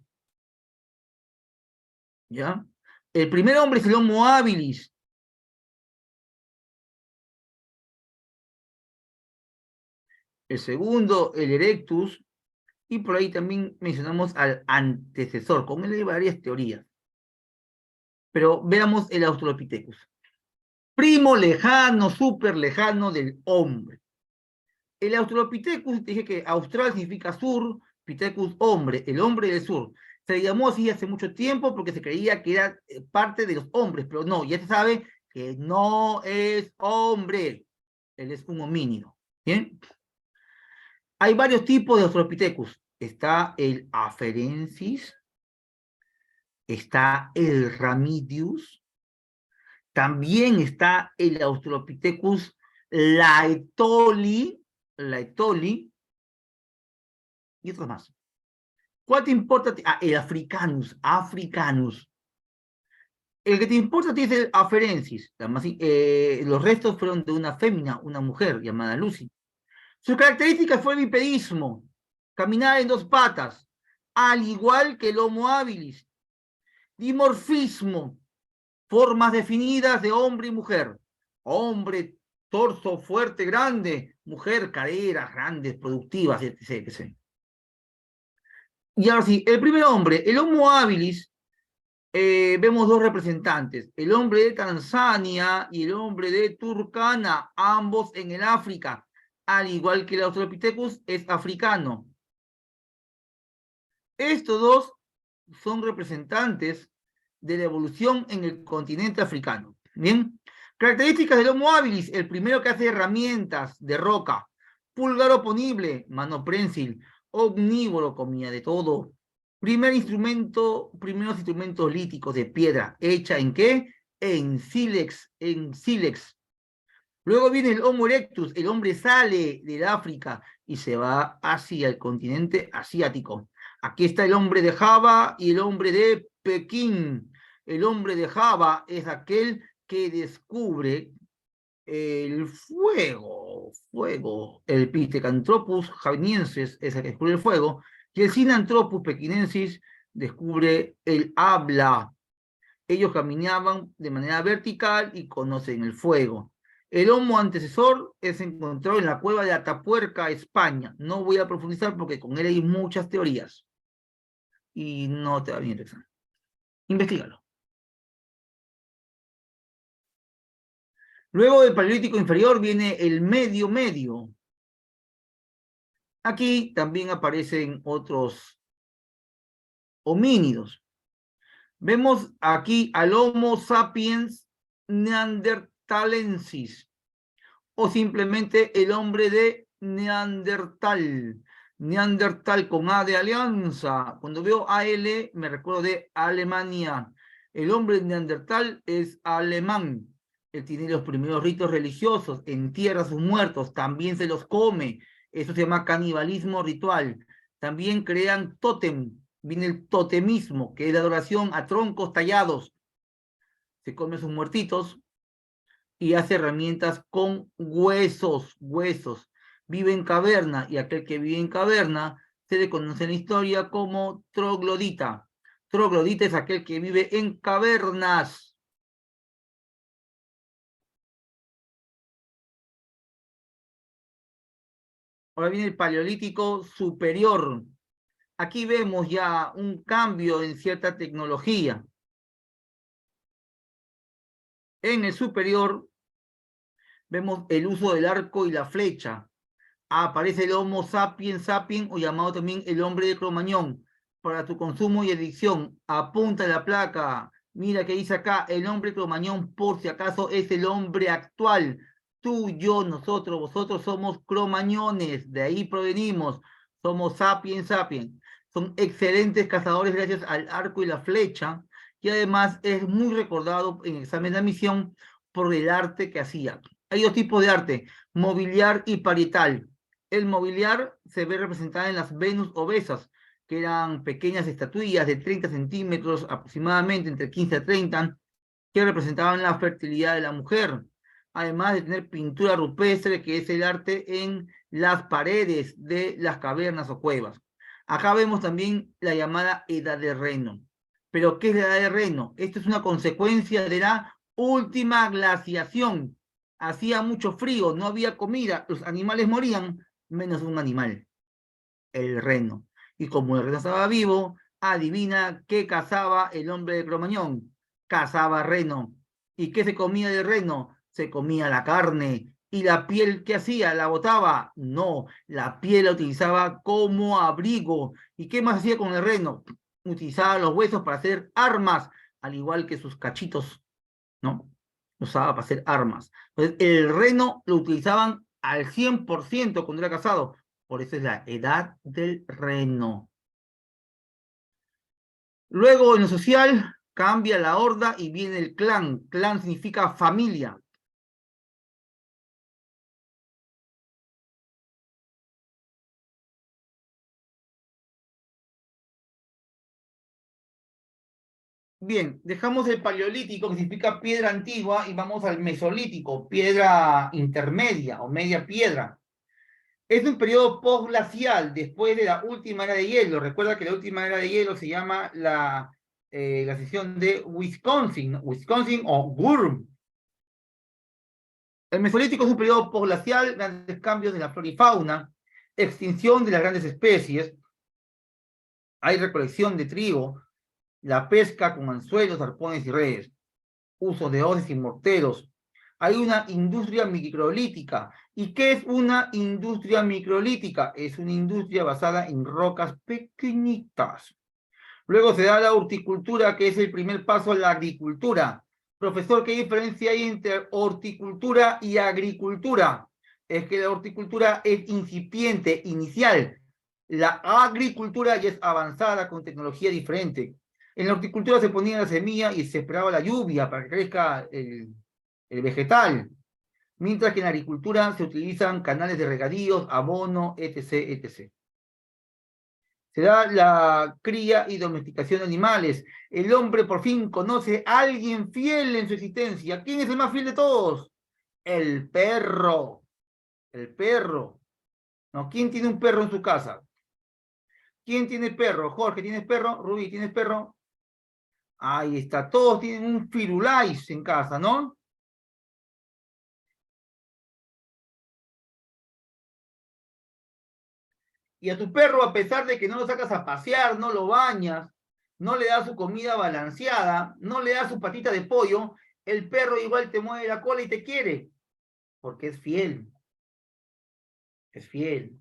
¿Ya? El primer hombre es el Homo habilis. El segundo, el Erectus. Y por ahí también mencionamos al antecesor. Con él hay varias teorías. Pero veamos el Australopithecus. Primo lejano, súper lejano del hombre. El Australopithecus, dije que austral significa sur, Pithecus hombre, el hombre del sur. Se llamó así hace mucho tiempo porque se creía que era parte de los hombres, pero no, ya se sabe que no es hombre. Él es un homínido. ¿Bien? Hay varios tipos de Australopithecus. Está el Afarensis, está el Ramidius, también está el Australopithecus Laetoli y otros más. ¿Cuál te importa? Ah, el Africanus. El que te importa a ti es el afarensis. Los restos fueron de una fémina, una mujer llamada Lucy. Sus características fue el bipedismo, caminar en dos patas, al igual que el Homo habilis. Dimorfismo, formas definidas de hombre y mujer. Hombre, torso fuerte, grande. Mujer, caderas grandes, productivas, etc, etc. Y ahora sí, el primer hombre, el Homo habilis, vemos dos representantes, el hombre de Tanzania y el hombre de Turkana, ambos en el África, al igual que el Australopithecus es africano. Estos dos son representantes de la evolución en el continente africano. Bien, características del Homo habilis, el primero que hace herramientas de roca, pulgar oponible, mano prensil, omnívoro, comía de todo. Primeros instrumentos líticos de piedra, ¿hecha en qué? En sílex. Luego viene el Homo erectus, el hombre sale del África y se va hacia el continente asiático. Aquí está el hombre de Java y el hombre de Pekín. El hombre de Java es aquel que descubre el fuego. El Pithecanthropus javeniensis es el que descubre el fuego, y el Sinanthropus pekinensis descubre el habla. Ellos caminaban de manera vertical y conocen el fuego. El Homo antecesor es encontrado en la cueva de Atapuerca, España. No voy a profundizar porque con él hay muchas teorías y no te va a venir examen. Investígalo. Luego del Paleolítico inferior viene el medio. Aquí también aparecen otros homínidos. Vemos aquí al Homo sapiens neanderthalensis, o simplemente el hombre de Neandertal. Neandertal con A de alianza. Cuando veo AL me recuerdo de Alemania. El hombre de Neandertal es alemán. Él tiene los primeros ritos religiosos, entierra a sus muertos, también se los come. Eso se llama canibalismo ritual. También crean tótem. Viene el totemismo, que es la adoración a troncos tallados. Se come a sus muertitos, y hace herramientas con huesos. Vive en caverna, y aquel que vive en caverna se le conoce en la historia como troglodita. Troglodita es aquel que vive en cavernas. Ahora viene el Paleolítico superior. Aquí vemos ya un cambio en cierta tecnología. En el superior vemos el uso del arco y la flecha. Aparece el Homo sapiens o llamado también el hombre de Cromañón. Para tu consumo y adicción, apunta la placa. Mira que dice acá, el hombre de Cromañón, por si acaso, es el hombre actual. Tú, yo, nosotros, vosotros somos cromañones, de ahí provenimos. Somos sapiens. Son excelentes cazadores gracias al arco y la flecha, y además es muy recordado en examen de admisión por el arte que hacía. Hay dos tipos de arte, mobiliar y parietal. El mobiliar se ve representado en las Venus obesas, que eran pequeñas estatuillas de 30 centímetros aproximadamente, entre 15 a 30, que representaban la fertilidad de la mujer, además de tener pintura rupestre, que es el arte en las paredes de las cavernas o cuevas. Acá vemos también la llamada edad de Reno. ¿Pero qué es la edad de Reno? Esto es una consecuencia de la última glaciación. Hacía mucho frío, no había comida, los animales morían, menos un animal, el reno. Y como el reno estaba vivo, adivina qué cazaba el hombre de Cromañón. Cazaba reno. ¿Y qué se comía del reno? Se comía la carne. ¿Y la piel qué hacía? ¿La botaba? No, la piel la utilizaba como abrigo. ¿Y qué más hacía con el reno? Utilizaba los huesos para hacer armas, al igual que sus cachitos, ¿no? Usaba para hacer armas. Entonces, el reno lo utilizaban al 100% cuando era cazado. Por eso es la edad del reno. Luego, en lo social, cambia la horda y viene el clan. Clan significa familia. Bien, dejamos el paleolítico, que significa piedra antigua, y vamos al mesolítico, piedra intermedia o media piedra. Es un periodo postglacial, después de la última era de hielo. Recuerda que la última era de hielo se llama la sesión de Wisconsin, ¿no? Wisconsin o Wurm. El mesolítico es un periodo postglacial, grandes cambios de la flora y fauna, extinción de las grandes especies, hay recolección de trigo, la pesca con anzuelos, arpones y redes, uso de hoces y morteros. Hay una industria microlítica. ¿Y qué es una industria microlítica? Es una industria basada en rocas pequeñitas. Luego se da la horticultura, que es el primer paso a la agricultura. Profesor, ¿qué diferencia hay entre horticultura y agricultura? Es que la horticultura es incipiente, inicial. La agricultura ya es avanzada con tecnología diferente. En la horticultura se ponía la semilla y se esperaba la lluvia para que crezca el vegetal. Mientras que en la agricultura se utilizan canales de regadíos, abono, etc., etc. Se da la cría y domesticación de animales. El hombre por fin conoce a alguien fiel en su existencia. ¿Quién es el más fiel de todos? El perro. El perro. ¿No? ¿Quién tiene un perro en su casa? ¿Quién tiene perro? Jorge, ¿tienes perro? Rubí, ¿tienes perro? Ahí está. Todos tienen un firulais en casa, ¿no? Y a tu perro, a pesar de que no lo sacas a pasear, no lo bañas, no le das su comida balanceada, no le das su patita de pollo, el perro igual te mueve la cola y te quiere, porque es fiel. Es fiel.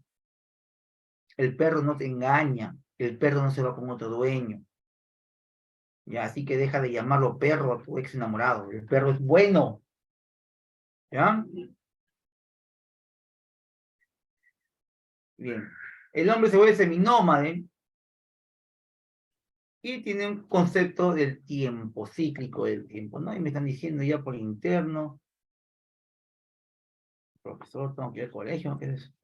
El perro no te engaña, el perro no se va con otro dueño. Ya, así que deja de llamarlo perro a tu ex enamorado. El perro es bueno. ¿Ya? Bien. El hombre se vuelve seminómade y tiene un concepto del tiempo, cíclico del tiempo, ¿no? Y me están diciendo ya por interno, profesor, tengo que ir al colegio, ¿qué es?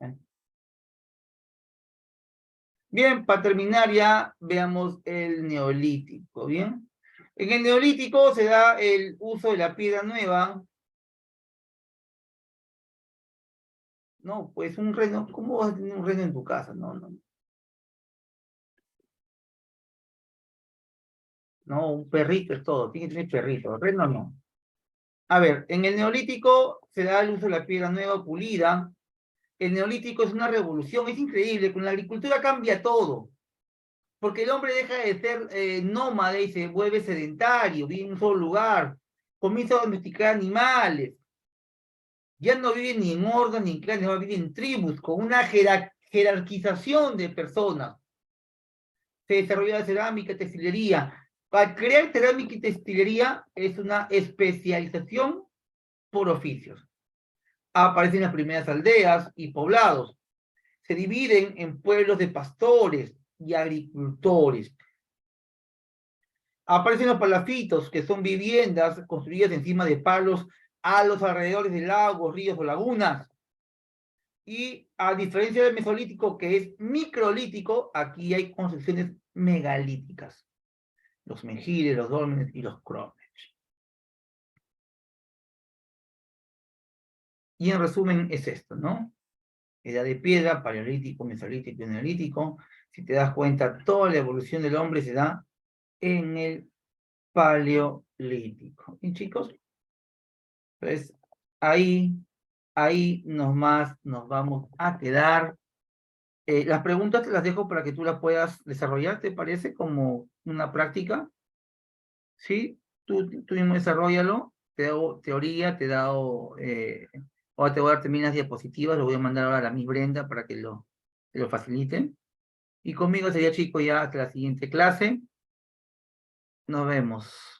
Bien, para terminar ya veamos el neolítico, ¿bien? En el neolítico se da el uso de la piedra nueva. No, pues un reno, ¿cómo vas a tener un reno en tu casa? No, no. No, un perrito es todo, tiene que tener perrito, reno no. A ver, en el neolítico se da el uso de la piedra nueva pulida. El neolítico es una revolución, es increíble, con la agricultura cambia todo. Porque el hombre deja de ser nómade y se vuelve sedentario, vive en un solo lugar, comienza a domesticar animales, ya no vive ni en hordas ni en clanes, va a vivir en tribus, con una jerarquización de personas. Se desarrolla la cerámica, textilería. Para crear cerámica y textilería es una especialización por oficios. Aparecen las primeras aldeas y poblados. Se dividen en pueblos de pastores y agricultores. Aparecen los palafitos, que son viviendas construidas encima de palos a los alrededores de lagos, ríos o lagunas. Y a diferencia del mesolítico, que es microlítico, aquí hay construcciones megalíticas. Los menhires, los dólmenes y los crómenes. Y en resumen es esto, ¿no? Edad de piedra, paleolítico, mesolítico y neolítico. Si te das cuenta, toda la evolución del hombre se da en el paleolítico. ¿Y chicos? Pues ahí nomás nos vamos a quedar. Las preguntas te las dejo para que tú las puedas desarrollar, ¿te parece? Como una práctica. ¿Sí? Tú mismo desarrollalo. Te he dado teoría, te he dado... ahora te voy a dar también las diapositivas, lo voy a mandar ahora a la Miss Brenda para que te lo faciliten. Y conmigo sería, chico, ya hasta la siguiente clase. Nos vemos.